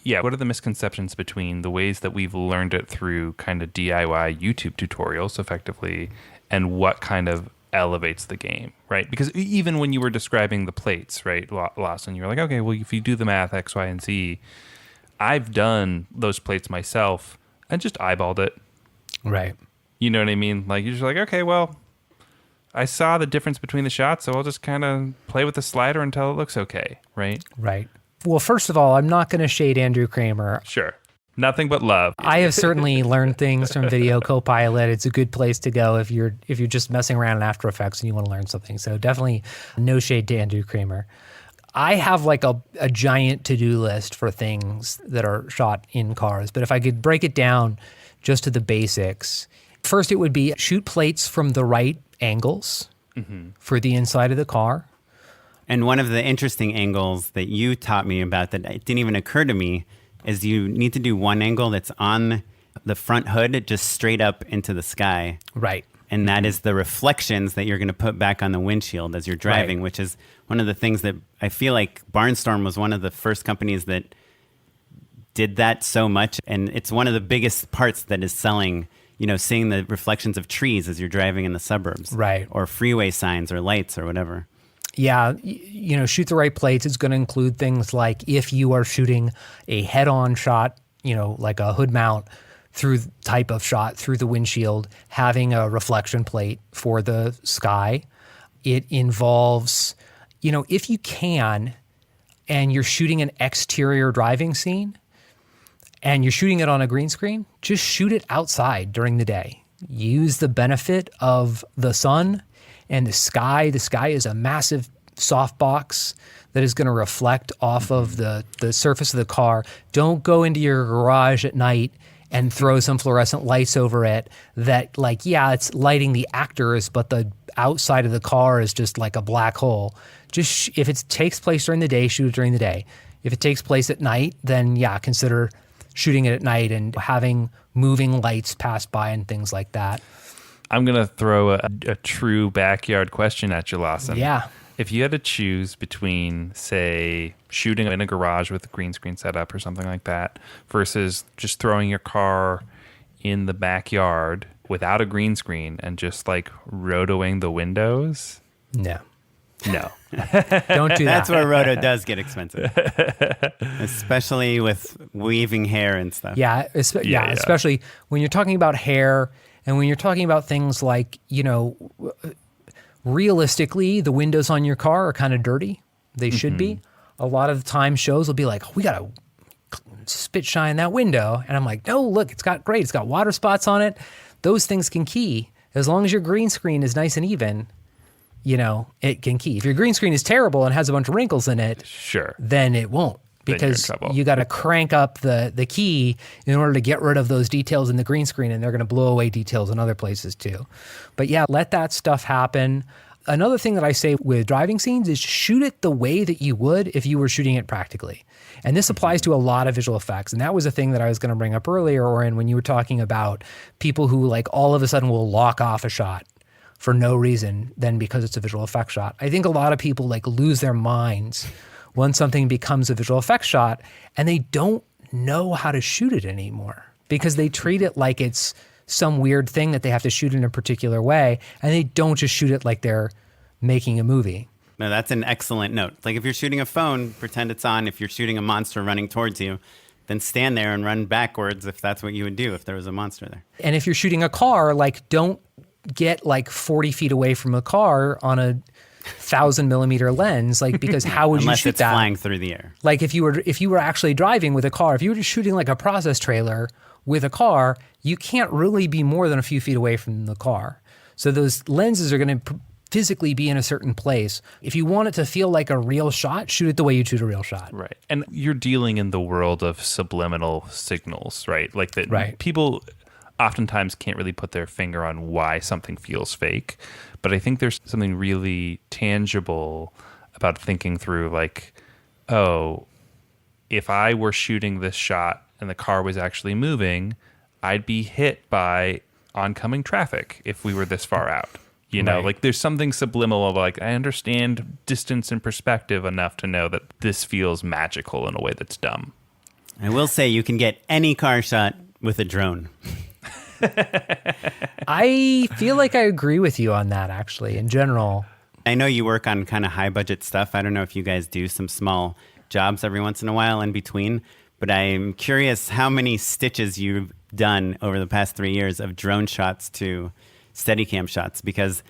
Yeah. What are the misconceptions between the ways that we've learned it through kind of DIY YouTube tutorials effectively and what kind of elevates the game, right? Because even when you were describing the plates, right, Lawson, you were like, okay, well, if you do the math X, Y, and Z, I've done those plates myself and just eyeballed it. Right. You know what I mean? Like, you're just like, okay, well, I saw the difference between the shots, so I'll just kind of play with the slider until it looks okay, right? Right. Well, first of all, I'm not going to shade Andrew Kramer. Sure. Nothing but love. I have certainly learned things from Video Copilot. It's a good place to go if you're just messing around in After Effects and you want to learn something. So definitely no shade to Andrew Kramer. I have like a giant to-do list for things that are shot in cars, but if I could break it down just to the basics, first it would be shoot plates from the right angles for the inside of the car. And one of the interesting angles that you taught me about that it didn't even occur to me is you need to do one angle that's on the front hood, just straight up into the sky. Right. And that is the reflections that you're going to put back on the windshield as you're driving, which is one of the things that I feel like Barnstorm was one of the first companies that did that so much. And it's one of the biggest parts that is selling, seeing the reflections of trees as you're driving in the suburbs. Right. Or freeway signs or lights or whatever. Yeah, shoot the right plates is going to include things like if you are shooting a head-on shot, like a hood mount type of shot through the windshield, having a reflection plate for the sky. It involves, if you can, and you're shooting an exterior driving scene and you're shooting it on a green screen, just shoot it outside during the day. Use the benefit of the sun and the sky. The sky is a massive softbox that is going to reflect off of the surface of the car. Don't go into your garage at night and throw some fluorescent lights over it that it's lighting the actors, but the outside of the car is just like a black hole. Just if it takes place during the day, shoot it during the day. If it takes place at night, then consider shooting it at night and having moving lights pass by and things like that. I'm going to throw a true backyard question at you, Lawson. Yeah. If you had to choose between, say, shooting in a garage with a green screen setup or something like that versus just throwing your car in the backyard without a green screen and just rotoing the windows? No. Don't do that. That's where roto does get expensive, especially with weaving hair and stuff. Yeah, especially when you're talking about hair and when you're talking about things like, realistically, the windows on your car are kind of dirty. They should be. A lot of the time shows will be like, we got to spit shine that window. And I'm like, no, look, it's got water spots on it. Those things can key. As long as your green screen is nice and even, it can key. If your green screen is terrible and has a bunch of wrinkles in it, sure, then it won't. Because you got to crank up the key in order to get rid of those details in the green screen, and they're going to blow away details in other places too. But let that stuff happen. Another thing that I say with driving scenes is shoot it the way that you would if you were shooting it practically. And this applies to a lot of visual effects. And that was a thing that I was going to bring up earlier, Oren, when you were talking about people who all of a sudden will lock off a shot for no reason then because it's a visual effect shot. I think a lot of people lose their minds when something becomes a visual effects shot and they don't know how to shoot it anymore because they treat it like it's some weird thing that they have to shoot in a particular way, and they don't just shoot it like they're making a movie. No, that's an excellent note. If you're shooting a phone, pretend it's on. If you're shooting a monster running towards you, then stand there and run backwards if that's what you would do if there was a monster there. And if you're shooting a car, don't get 40 feet away from a car on a 1,000mm lens, because how would Unless you shoot it's that? flying through the air. If you were actually driving with a car, if you were just shooting a process trailer with a car, you can't really be more than a few feet away from the car. So those lenses are going to physically be in a certain place. If you want it to feel like a real shot, shoot it the way you shoot a real shot. Right. And you're dealing in the world of subliminal signals, right? Right. People oftentimes can't really put their finger on why something feels fake. But I think there's something really tangible about thinking through if I were shooting this shot and the car was actually moving, I'd be hit by oncoming traffic if we were this far out. Right. There's something subliminal I understand distance and perspective enough to know that this feels magical in a way that's dumb. I will say you can get any car shot with a drone. I feel like I agree with you on that, actually, in general. I know you work on kind of high budget stuff. I don't know if you guys do some small jobs every once in a while in between, but I'm curious how many stitches you've done over the past 3 years of drone shots to Steadicam shots, because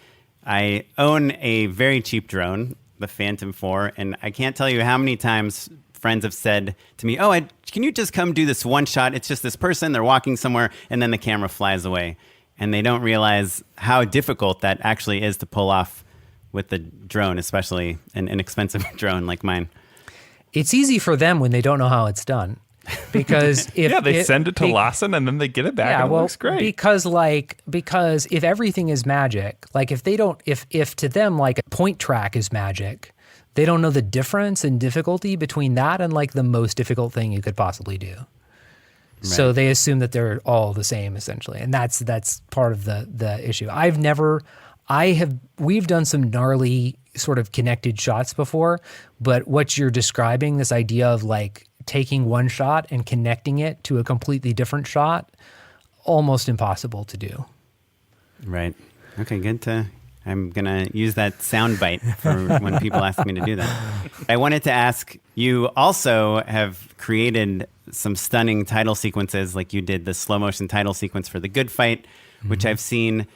I own a very cheap drone, the Phantom 4, and I can't tell you how many times friends have said to me, can you just come do this one shot? It's just this person, they're walking somewhere, and then the camera flies away. And they don't realize how difficult that actually is to pull off with the drone, especially an inexpensive drone like mine. It's easy for them when they don't know how it's done. Because if they send it to Lawson and then they get it back and it looks great. Because if everything is magic, if to them a point track is magic, They don't know the difference in difficulty between that and like the most difficult thing you could possibly do. Right. So they assume that they're all the same essentially. And that's part of the issue. We've done some gnarly sort of connected shots before, but what you're describing, this idea of like taking one shot and connecting it to a completely different shot, almost impossible to do. Right. Okay, I'm going to use that sound bite for when people ask me to do that. I wanted to ask, you also have created some stunning title sequences, like you did the slow motion title sequence for The Good Fight, which I've seen.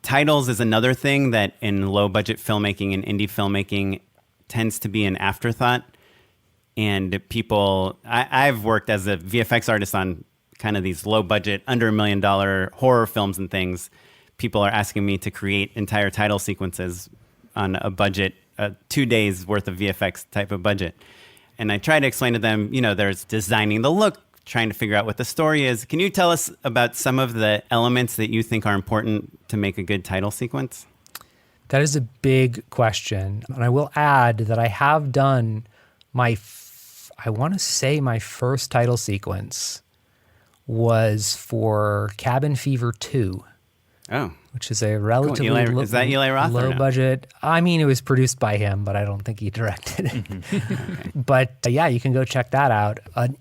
Titles is another thing that in low budget filmmaking and indie filmmaking tends to be an afterthought. And people, I've worked as a VFX artist on kind of these low budget, under $1 million horror films and things. People are asking me to create entire title sequences on a budget, 2 days worth of VFX type of budget. And I try to explain to them, there's designing the look, trying to figure out what the story is. Can you tell us about some of the elements that you think are important to make a good title sequence? That is a big question. And I will add that I have done my first title sequence was for Cabin Fever 2. Oh. Which is a relatively is that Eli Roth low budget. I mean, it was produced by him, but I don't think he directed it. Okay. But yeah, you can go check that out. An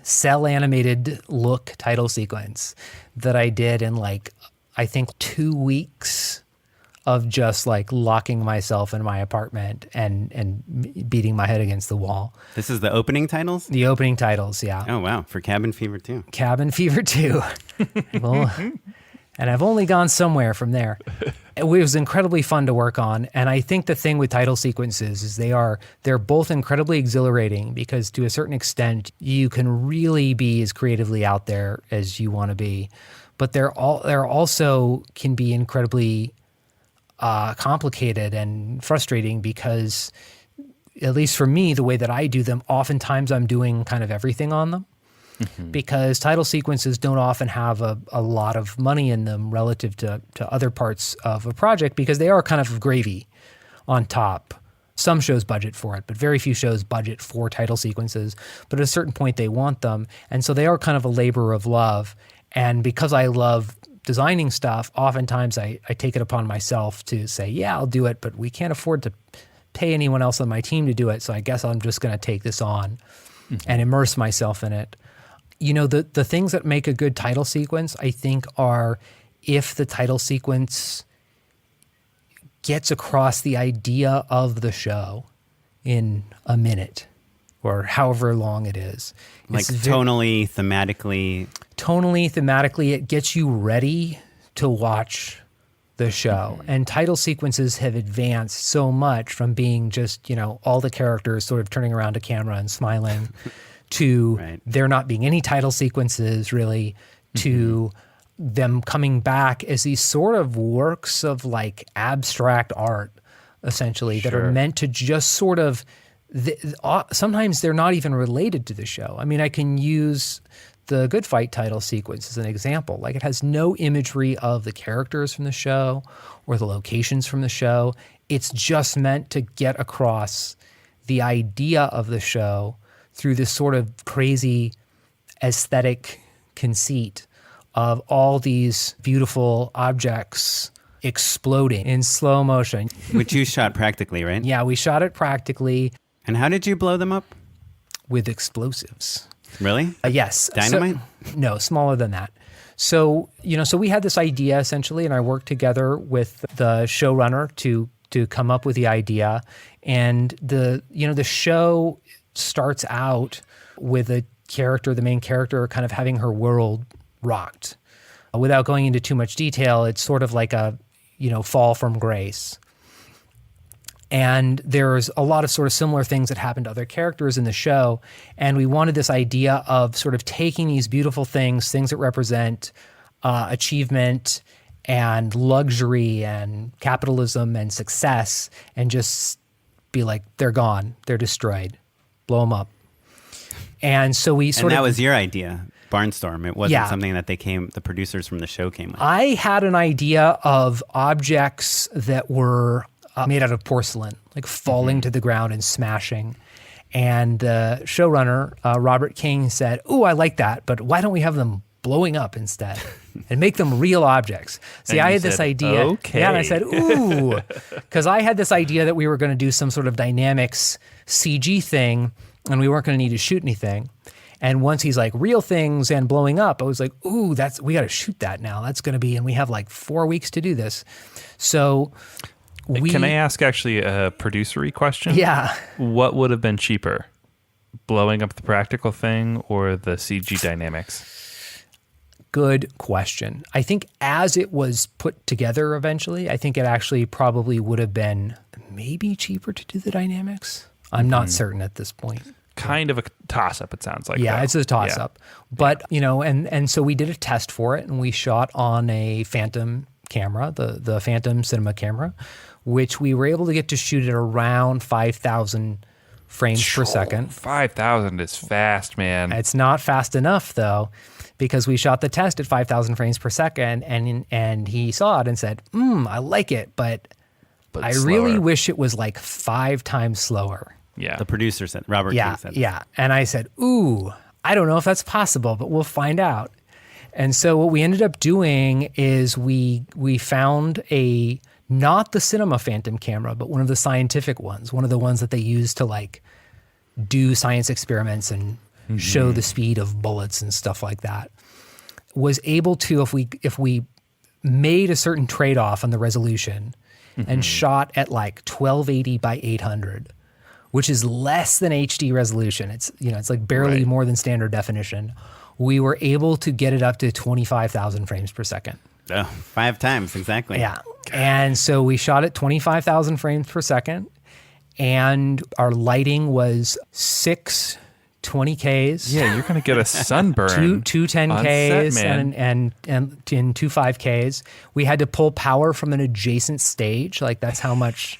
cell animated look title sequence that I did in I think 2 weeks of just locking myself in my apartment and beating my head against the wall. This is the opening titles? The opening titles, yeah. Oh, wow. For Cabin Fever 2. Cabin Fever 2. Well, and I've only gone somewhere from there. It was incredibly fun to work on. And I think the thing with title sequences is they're both incredibly exhilarating because to a certain extent, you can really be as creatively out there as you want to be. But they're also can be incredibly complicated and frustrating because, at least for me, the way that I do them, oftentimes I'm doing kind of everything on them. Mm-hmm. Because title sequences don't often have a lot of money in them relative to other parts of a project because they are kind of gravy on top. Some shows budget for it, but very few shows budget for title sequences. But at a certain point, they want them. And so they are kind of a labor of love. And because I love designing stuff, oftentimes I take it upon myself to say, yeah, I'll do it, but we can't afford to pay anyone else on my team to do it. So I guess I'm just going to take this on and immerse myself in it. The things that make a good title sequence, I think, are if the title sequence gets across the idea of the show in a minute or however long it is. Tonally, thematically. Tonally, thematically, it gets you ready to watch the show. And title sequences have advanced so much from being just, all the characters sort of turning around to camera and smiling to there not being any title sequences really, to them coming back as these sort of works of abstract art, essentially, that are meant to just sort of, sometimes they're not even related to the show. I mean, I can use the Good Fight title sequence as an example. It has no imagery of the characters from the show or the locations from the show. It's just meant to get across the idea of the show through this sort of crazy aesthetic conceit of all these beautiful objects exploding in slow motion. Which you shot practically, right? Yeah, we shot it practically. And how did you blow them up? With explosives. Really? Yes. Dynamite? No, smaller than that. So, so we had this idea essentially, and I worked together with the showrunner to come up with the idea. And the show starts out with the main character, kind of having her world rocked. Without going into too much detail, it's sort of like a, fall from grace. And there's a lot of sort of similar things that happen to other characters in the show. And we wanted this idea of sort of taking these beautiful things that represent achievement and luxury and capitalism and success, and just be like, they're gone, they're destroyed, blow them up. And so we sort of... And that was your idea, Barnstorm. It wasn't something that the producers from the show came with. I had an idea of objects that were made out of porcelain, like falling to the ground and smashing. And the showrunner, Robert King, said, "Ooh, I like that, but why don't we have them blowing up instead and make them real objects?" See, I had this idea. Okay. Yeah, and I said, ooh, because I had this idea that we were going to do some sort of dynamics CG thing and we weren't going to need to shoot anything. And once he's like, real things and blowing up, I was like, ooh, we got to shoot that now. That's going to be, and we have like 4 weeks to do this. So Can I ask actually a producery question? Yeah. What would have been cheaper? Blowing up the practical thing or the CG dynamics? Good question. I think as it was put together eventually, I think it actually probably would have been maybe cheaper to do the dynamics. I'm not certain at this point. Kind of a toss-up, it sounds like. Yeah, though. it's a toss-up. But, and so we did a test for it, and we shot on a Phantom camera, the Phantom cinema camera, which we were able to get to shoot at around 5,000 frames per second. 5,000 is fast, man. It's not fast enough, though, because we shot the test at 5,000 frames per second, and he saw it and said, I like it, but I slower. really wish it was like 5 times slower. Yeah. The producer said, Robert King said. Yeah. And I said, ooh, I don't know if that's possible, but we'll find out. And so what we ended up doing is we found not the cinema Phantom camera, but one of the scientific ones, one of the ones that they use to like do science experiments and show the speed of bullets and stuff like that, was able to, if we made a certain trade-off on the resolution and shot at like 1280 by 800, which is less than HD resolution. It's like barely more than standard definition. We were able to get it up to 25,000 frames per second. Oh, 5 times, exactly. Yeah. And so we shot at 25,000 frames per second, and our lighting was 6 20Ks. Yeah, you're going to get a sunburn. two 10Ks and 2 5Ks. We had to pull power from an adjacent stage. Like that's how much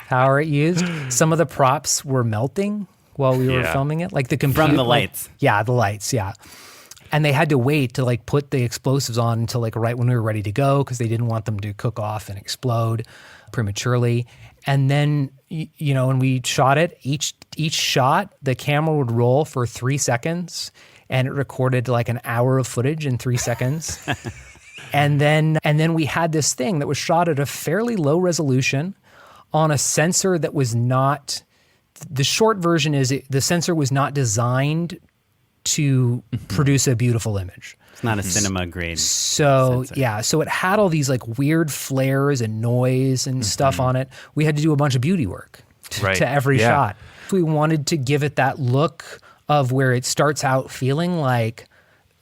power it used. Some of the props were melting while we were filming it. Like the computer. From the lights. Yeah, the lights, yeah. And they had to wait to like put the explosives on until like right when we were ready to go because they didn't want them to cook off and explode prematurely. And then, when we shot it, each shot, the camera would roll for 3 seconds and it recorded like an hour of footage in 3 seconds. and then we had this thing that was shot at a fairly low resolution on a sensor that was not, the short version is the sensor was not designed to produce a beautiful image. It's not a cinema grade. So sensor. yeah, so it had all these like weird flares and noise and stuff on it. We had to do a bunch of beauty work to every shot. We wanted to give it that look of where it starts out feeling like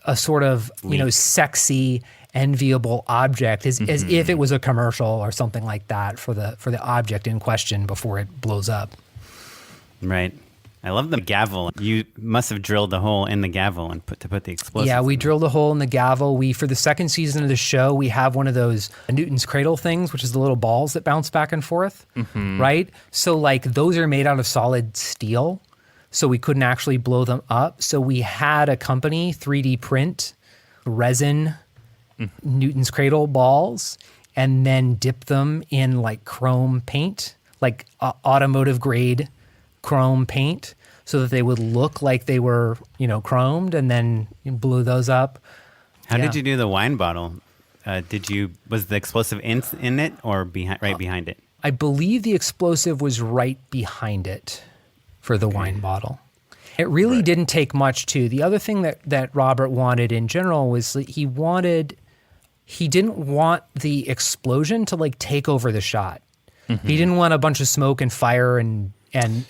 a sort of, sexy, enviable object, as if it was a commercial or something like that for the object in question before it blows up. Right. I love the gavel. You must have drilled a hole in the gavel and put the explosives. Yeah, we in drilled a hole in the gavel. For the second season of the show, we have one of those Newton's cradle things, which is the little balls that bounce back and forth, right? So like those are made out of solid steel, so we couldn't actually blow them up. So we had a company 3D print resin Newton's cradle balls and then dip them in like chrome paint, like automotive grade chrome paint, so that they would look like they were, chromed, and then you blew those up. How did you do the wine bottle? Was the explosive in it or right behind it? I believe the explosive was right behind it for the wine bottle. It really didn't take much too. The other thing that Robert wanted in general was he didn't want the explosion to like take over the shot. He didn't want a bunch of smoke and fire and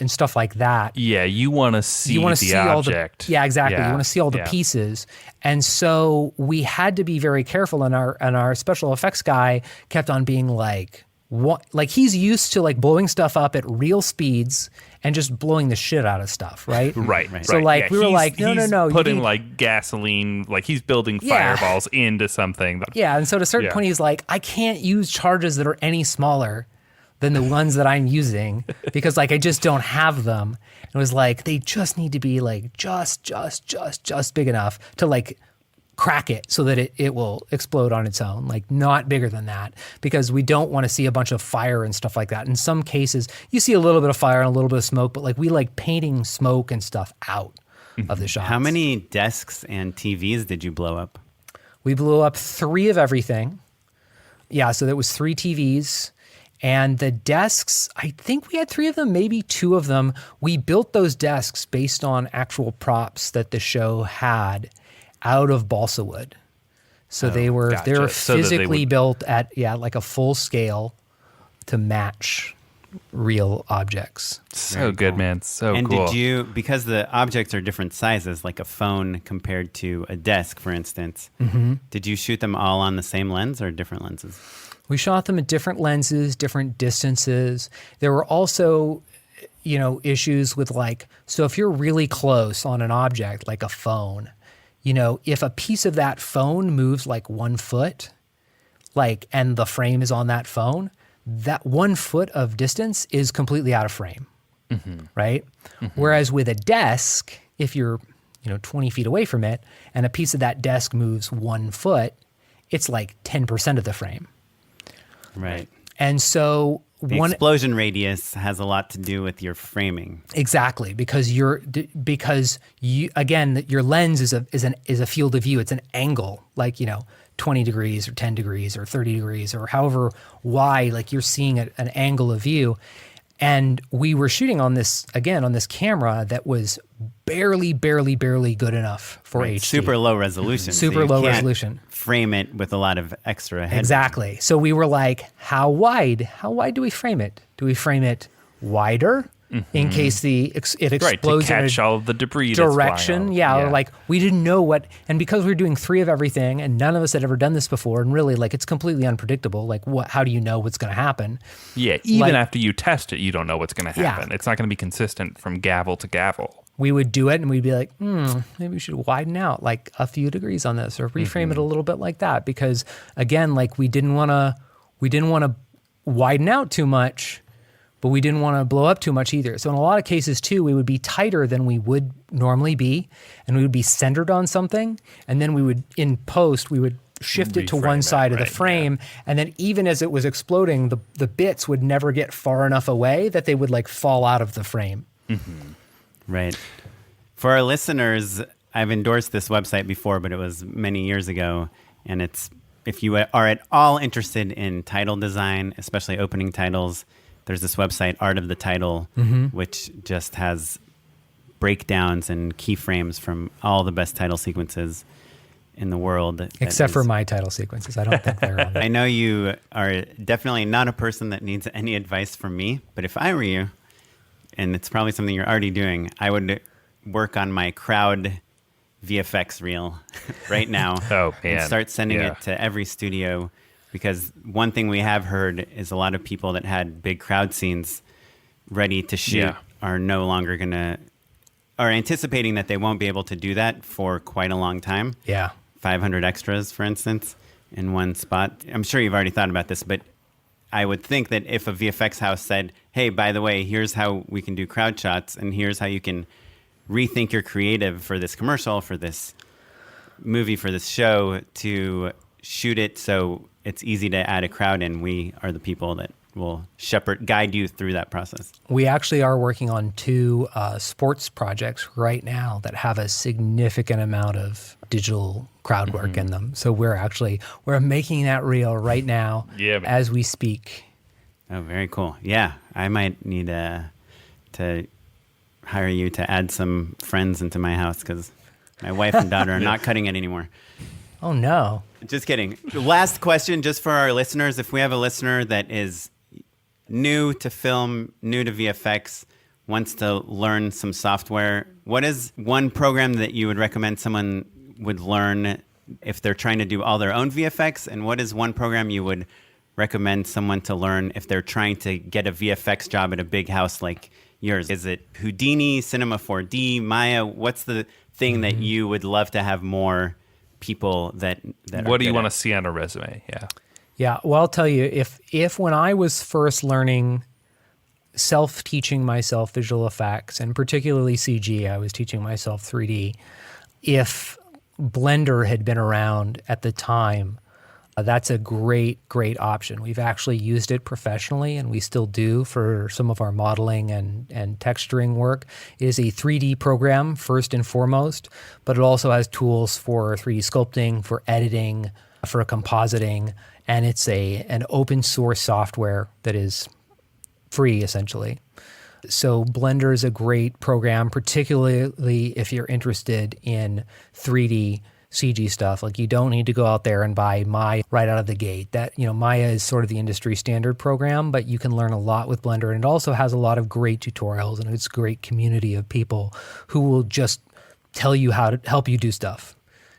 stuff like that. Yeah, you want to see the object. Yeah, exactly. Yeah. You want to see all the pieces. And so we had to be very careful, and our special effects guy kept on being like, what? Like he's used to like blowing stuff up at real speeds and just blowing the shit out of stuff, right? Right. So like we were like, no. Putting like gasoline, like he's building fireballs into something. Yeah, and so at a certain point he's like, I can't use charges that are any smaller than the ones that I'm using because like I just don't have them. It was like they just need to be like just big enough to like crack it so that it will explode on its own, like not bigger than that, because we don't want to see a bunch of fire and stuff like that. In some cases, you see a little bit of fire and a little bit of smoke, but like we like painting smoke and stuff out of the shots. How many desks and TVs did you blow up? We blew up 3 of everything. Yeah, so there was 3 TVs. And the desks, I think we had 3 of them, maybe 2 of them. We built those desks based on actual props that the show had out of balsa wood. So they were physically built at like a full scale to match real objects. So good, man. So and cool. Did you, because the objects are different sizes, like a phone compared to a desk, for instance, did you shoot them all on the same lens or different lenses? We shot them at different lenses, different distances. There were also, issues with so if you're really close on an object, like a phone, if a piece of that phone moves like 1 foot, and the frame is on that phone, that 1 foot of distance is completely out of frame, right? Whereas with a desk, if you're, 20 feet away from it and a piece of that desk moves 1 foot, it's like 10% of the frame. Right. And so the explosion radius has a lot to do with your framing. Exactly, because your lens is a field of view. It's an angle, 20 degrees or 10 degrees or 30 degrees or however wide, you're seeing an angle of view. And we were shooting on this camera that was barely good enough for HD. Super low resolution. Super low resolution. Frame it with a lot lot of extra headroom. Exactly. So we were like, how wide do we frame it? Do we frame it wider in case it explodes to catch in all of the debris direction? That's Yeah. Or we didn't know what, and because we were doing 3 of everything and none of us had ever done this before, and really it's completely unpredictable. How do you know what's going to happen? Yeah. Even after you test it, you don't know what's going to happen. Yeah. It's not going to be consistent from gavel to gavel. We would do it and we'd be like, maybe we should widen out a few degrees on this or reframe it a little bit like that. Because again, we didn't want to widen out too much, but we didn't want to blow up too much either. So in a lot of cases too, we would be tighter than we would normally be, and we would be centered on something. And then we would, in post, we would shift it to one side of the frame. Yeah. And then even as it was exploding, the bits would never get far enough away that they would fall out of the frame. Right. For our listeners, I've endorsed this website before, but it was many years ago. And if you are at all interested in title design, especially opening titles, there's this website, Art of the Title, which just has breakdowns and keyframes from all the best title sequences in the world. Except for my title sequences. I don't think they're on there. I know you are definitely not a person that needs any advice from me, but if I were you, and it's probably something you're already doing, I would work on my crowd VFX reel right now. Oh, man. And start sending it to every studio, because one thing we have heard is a lot of people that had big crowd scenes ready to shoot are no longer are anticipating that they won't be able to do that for quite a long time. Yeah. 500 extras, for instance, in one spot. I'm sure you've already thought about this, but I would think that if a VFX house said, hey, by the way, here's how we can do crowd shots, and here's how you can rethink your creative for this commercial, for this movie, for this show, to shoot it so it's easy to add a crowd in, we are the people that will guide you through that process. We actually are working on 2 sports projects right now that have a significant amount of digital crowd work in them. So we're making that reel right now as we speak. Oh, very cool. Yeah, I might need to hire you to add some friends into my house, because my wife and daughter are not cutting it anymore. Oh, no. Just kidding. Last question, just for our listeners. If we have a listener that is new to film, new to VFX, wants to learn some software, what is one program that you would recommend someone would learn if they're trying to do all their own VFX? And what is one program you would recommend someone to learn if they're trying to get a VFX job at a big house like yours? Is it Houdini, Cinema 4D, Maya? What's the thing that you would love to have more people that what do you want to see on a resume? Yeah, well, I'll tell you, if when I was first learning, self-teaching myself visual effects, and particularly CG, I was teaching myself 3D, if Blender had been around at the time, that's a great option. We've actually used it professionally, and we still do for some of our modeling and texturing work. It is a 3D program first and foremost, but it also has tools for 3D sculpting, for editing, for compositing, and it's an open source software that is free essentially. So Blender is a great program, particularly if you're interested in 3D CG stuff. Like, you don't need to go out there and buy Maya right out of the gate. That, Maya is sort of the industry standard program, but you can learn a lot with Blender, and it also has a lot of great tutorials, and it's a great community of people who will just tell you how to help you do stuff.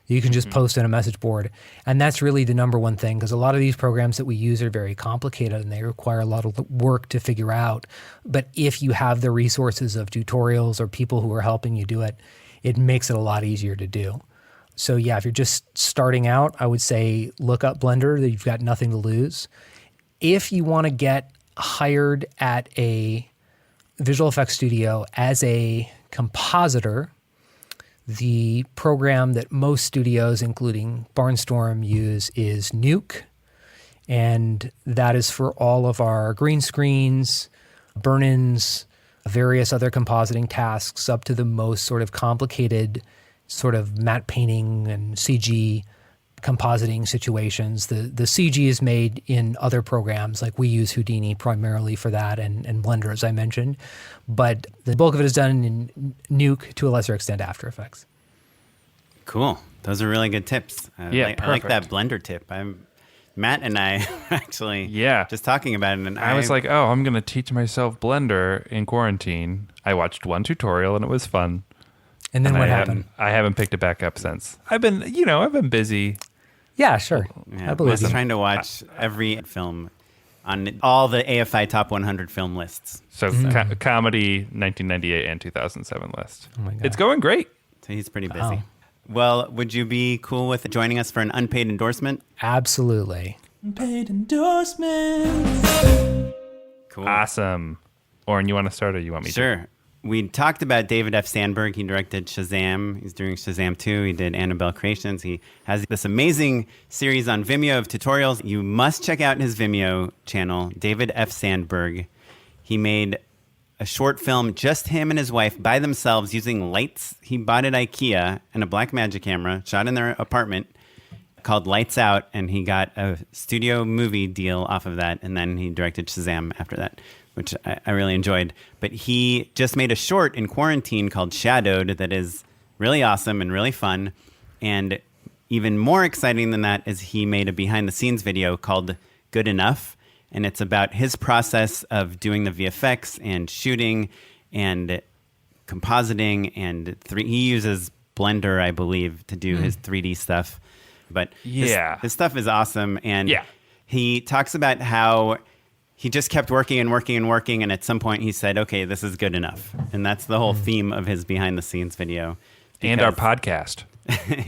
You can just post in a message board, and that's really the number one thing, because a lot of these programs that we use are very complicated and they require a lot of work to figure out. But if you have the resources of tutorials or people who are helping you do it, it makes it a lot easier to do. So yeah, if you're just starting out, I would say look up Blender. That you've got nothing to lose. If you want to get hired at a visual effects studio as a compositor, the program that most studios, including Barnstorm, use is Nuke. And that is for all of our green screens, burn-ins, various other compositing tasks, up to the most sort of complicated sort of matte painting and CG compositing situations. The CG is made in other programs, like we use Houdini primarily for that, and Blender, as I mentioned. But the bulk of it is done in Nuke, to a lesser extent After Effects. Cool. Those are really good tips. I like that Blender tip. Matt and I actually just talking about it. And I was like, I'm going to teach myself Blender in quarantine. I watched one tutorial and it was fun. And then what happened? I haven't picked it back up since. I've been busy. Yeah, sure. Yeah, I believe I was trying to watch every film on all the AFI Top 100 film lists. So comedy 1998 and 2007 list. Oh my God. It's going great. So he's pretty busy. Wow. Well, would you be cool with joining us for an unpaid endorsement? Absolutely. Unpaid endorsement. Cool. Awesome. Oren, you want to start or you want me to? Sure. We talked about David F. Sandberg. He directed Shazam. He's doing Shazam 2. He did Annabelle Creations. He has this amazing series on Vimeo of tutorials. You must check out his Vimeo channel, David F. Sandberg. He made a short film, just him and his wife by themselves using lights he bought at IKEA and a Blackmagic camera, shot in their apartment, called Lights Out, and he got a studio movie deal off of that, and then he directed Shazam after that, which I really enjoyed. But he just made a short in quarantine called Shadowed that is really awesome and really fun. And even more exciting than that is he made a behind-the-scenes video called Good Enough, and it's about his process of doing the VFX and shooting and compositing, and he uses Blender, I believe, to do his 3D stuff. But his stuff is awesome, and he talks about how he just kept working and working and working, and at some point he said, okay, this is good enough. And that's the whole theme of his behind-the-scenes video. And our podcast.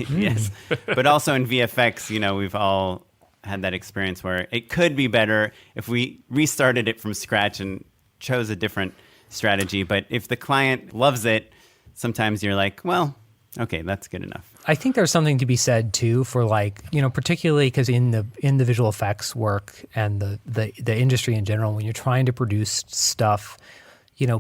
Yes. But also in VFX, we've all had that experience where it could be better if we restarted it from scratch and chose a different strategy. But if the client loves it, sometimes you're like, well, okay, that's good enough. I think there's something to be said too for particularly because in the visual effects work and the industry in general, when you're trying to produce stuff,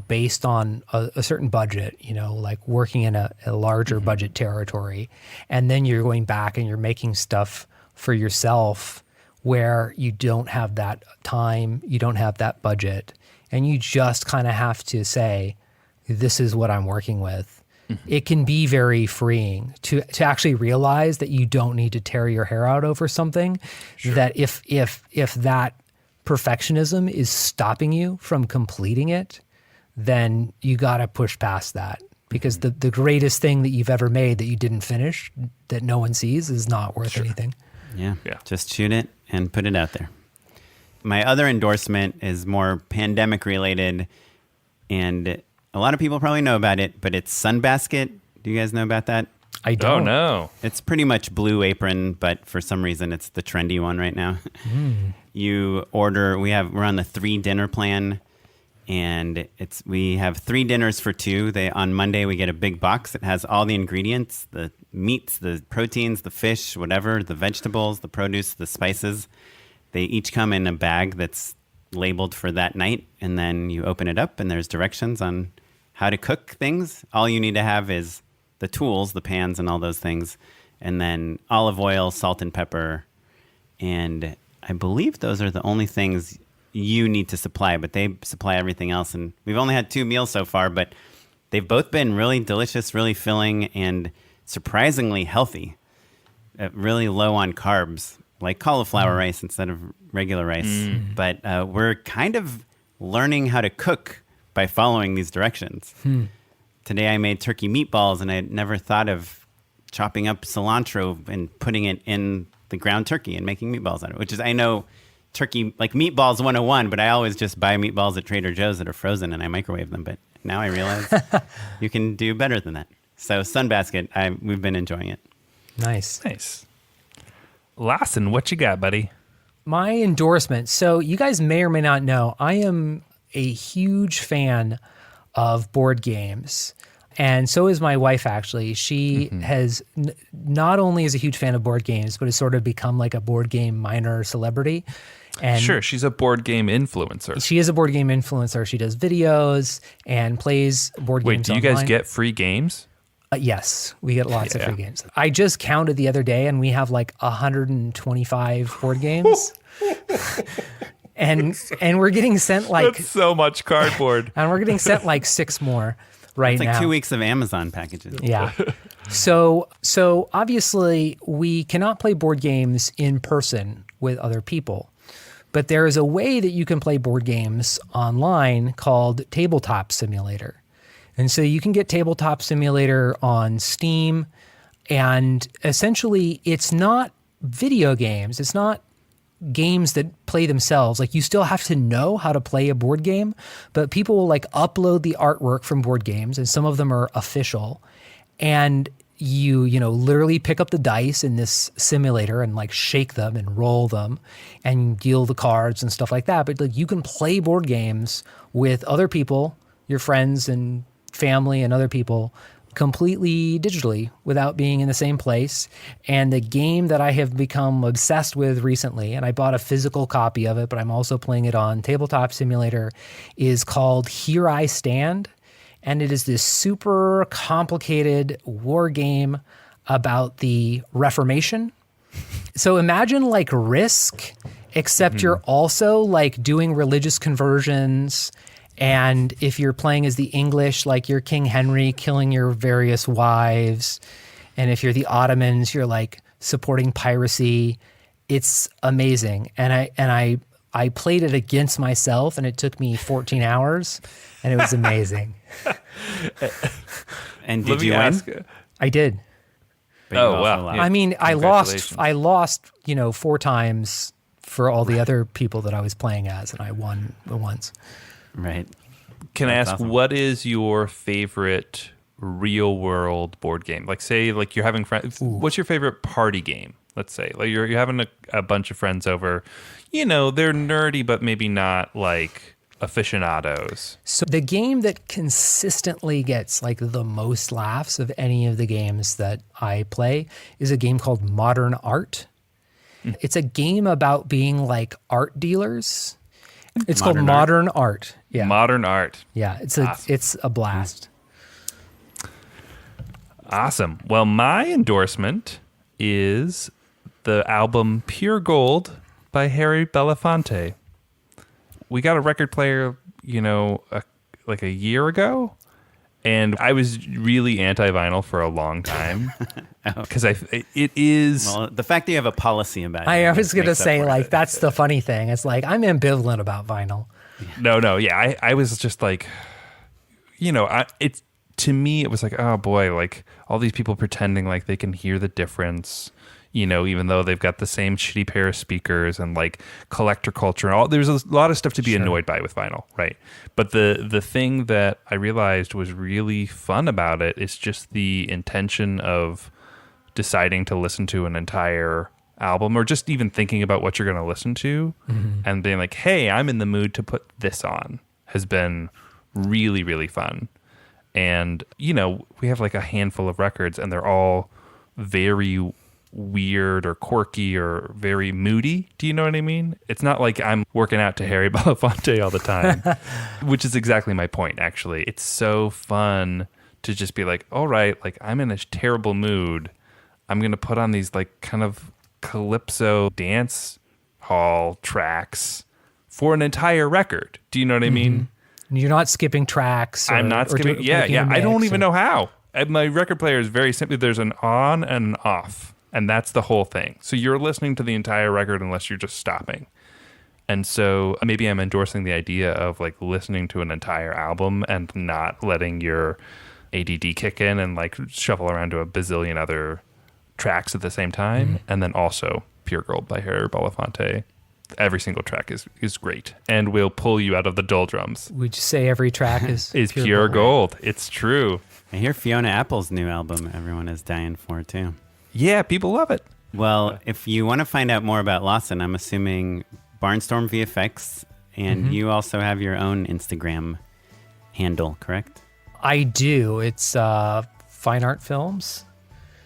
based on a certain budget, like working in a larger budget territory, and then you're going back and you're making stuff for yourself where you don't have that time, you don't have that budget, and you just kind of have to say, this is what I'm working with. It can be very freeing to actually realize that you don't need to tear your hair out over something. Sure. That if that perfectionism is stopping you from completing it, then you got to push past that, because the greatest thing that you've ever made that you didn't finish, that no one sees, is not worth anything. Yeah, just shoot it and put it out there. My other endorsement is more pandemic related, and a lot of people probably know about it, but it's Sunbasket. Do you guys know about that? I don't. Oh, no. It's pretty much Blue Apron, but for some reason it's the trendy one right now. We're on the 3 dinner plan, And we have 3 dinners for 2. On Monday, we get a big box that has all the ingredients, the meats, the proteins, the fish, whatever, the vegetables, the produce, the spices. They each come in a bag that's labeled for that night. And then you open it up and there's directions on how to cook things. All you need to have is the tools, the pans and all those things. And then olive oil, salt and pepper. And I believe those are the only things you need to supply, but they supply everything else. And we've only had 2 meals so far, but they've both been really delicious, really filling, and surprisingly healthy. Really low on carbs, like cauliflower rice instead of regular rice. But we're kind of learning how to cook by following these directions. Today I made turkey meatballs, and I had never thought of chopping up cilantro and putting it in the ground turkey and making meatballs out of it, which is, I know, turkey, like meatballs 101, but I always just buy meatballs at Trader Joe's that are frozen and I microwave them. But now I realize you can do better than that. So Sunbasket, we've been enjoying it. Nice. Lawson, what you got, buddy? My endorsement. So you guys may or may not know, I am a huge fan of board games. And so is my wife, actually. She has not only is a huge fan of board games, but has sort of become like a board game minor celebrity. And Sure, she's a board game influencer. she is a board game influencer. She does videos and plays board Wait, games do you guys online. get free games? Yes, we get lots of free games. I just counted the other day, and we have like 125 board games. and we're getting sent like That's so much cardboard. and we're getting sent like 6 more right It's like now. 2 weeks of Amazon packages. Yeah. So obviously we cannot play board games in person with other people. But there is a way that you can play board games online called Tabletop Simulator. And so you can get Tabletop Simulator on Steam, and essentially it's not video games. It's not games that play themselves. Like, you still have to know how to play a board game, but people will like upload the artwork from board games, and some of them are official. And you literally pick up the dice in this simulator and like shake them and roll them and deal the cards and stuff like that. But like, you can play board games with other people, your friends and family and other people, completely digitally without being in the same place. And the game that I have become obsessed with recently, and I bought a physical copy of it, but I'm also playing it on Tabletop Simulator, is called Here I Stand. And it is this super complicated war game about the Reformation. So imagine like Risk, except you're also like doing religious conversions. And if you're playing as the English, like you're King Henry killing your various wives. And if you're the Ottomans, you're like supporting piracy. It's amazing. And I played it against myself, and it took me 14 hours, and it was amazing. And did you win? I did. But you Oh, also wow. lost. Yeah. I mean, I Congratulations. lost, 4 times for all the other people that I was playing as, and I won once. Right. Can I That's ask, awesome. what is your favorite real world board game? Like, say, like you're having friends. What's your favorite party game? Let's say, like you're having a bunch of friends over. They're nerdy, but maybe not like aficionados. So the game that consistently gets like the most laughs of any of the games that I play is a game called Modern Art. It's a game about being like art dealers. It's called Modern Art. Yeah. Modern Art. Yeah, it's a blast. Awesome. Well, my endorsement is the album Pure Gold by Harry Belafonte. We got a record player, like a year ago, and I was really anti-vinyl for a long time because it is. Well, the fact that you have a policy about it. I was going to makes up say, for like, it. that's the funny thing. It's like, I'm ambivalent about vinyl. No, yeah, I was just like, to me, it was like, oh boy, like all these people pretending like they can hear the difference, even though they've got the same shitty pair of speakers and like collector culture and all. There's a lot of stuff to be annoyed by with vinyl, right? But the thing that I realized was really fun about it is just the intention of deciding to listen to an entire album, or just even thinking about what you're going to listen to and being like, hey, I'm in the mood to put this on. has been really, really fun. And, you know, we have like a handful of records and they're all very weird or quirky or very moody. Do you know what I mean? It's not like I'm working out to Harry Belafonte all the time, which is exactly my point, actually. It's so fun to just be like, all right, like I'm in a terrible mood. I'm going to put on these like kind of calypso dance hall tracks for an entire record. Do you know what I mean? You're not skipping tracks. I'm not skipping. Yeah. I don't even know how. And my record player is very simply, there's an on and an off, and that's the whole thing. So you're listening to the entire record unless you're just stopping. And so maybe I'm endorsing the idea of like listening to an entire album and not letting your ADD kick in and like shuffle around to a bazillion other tracks at the same time. And then also Pure Gold by Harry Belafonte. Every single track is great and will pull you out of the doldrums. Would you say every track is pure gold? It's true. I hear Fiona Apple's new album everyone is dying for too. Yeah, people love it. Well, if you want to find out more about Lawson, I'm assuming Barnstorm VFX, and you also have your own Instagram handle, correct? I do. It's Fine Art Films.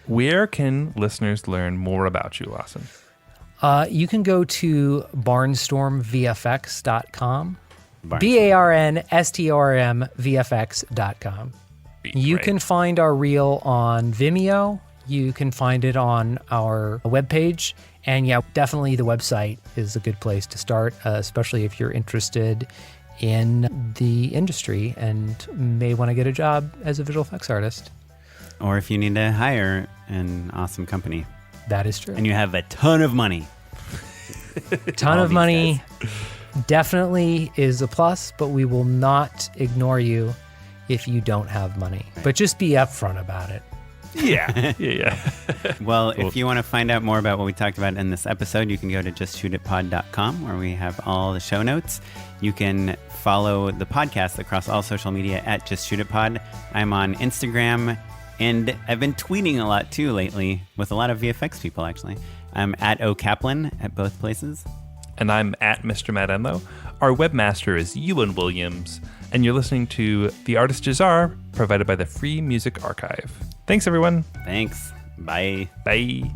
Where can listeners learn more about you, Lawson? You can go to barnstormvfx.com. BARNSTORMVFX.com. You can find our reel on Vimeo. You can find it on our webpage. And yeah, definitely the website is a good place to start, especially if you're interested in the industry and may want to get a job as a visual effects artist. Or if you need to hire an awesome company. That is true. And you have a ton of money. Ton of money definitely is a plus, but we will not ignore you if you don't have money. But just be upfront about it. Yeah. Well, if you want to find out more about what we talked about in this episode, you can go to justshootitpod.com where we have all the show notes. You can follow the podcast across all social media at justshootitpod. I'm on Instagram, and I've been tweeting a lot too lately with a lot of VFX people, actually. I'm at OKaplan at both places. And I'm at Mr. Matt Enlow. Our webmaster is Ewan Williams, and you're listening to The Artist Jahzzar, provided by the Free Music Archive. Thanks, everyone. Thanks. Bye. Bye.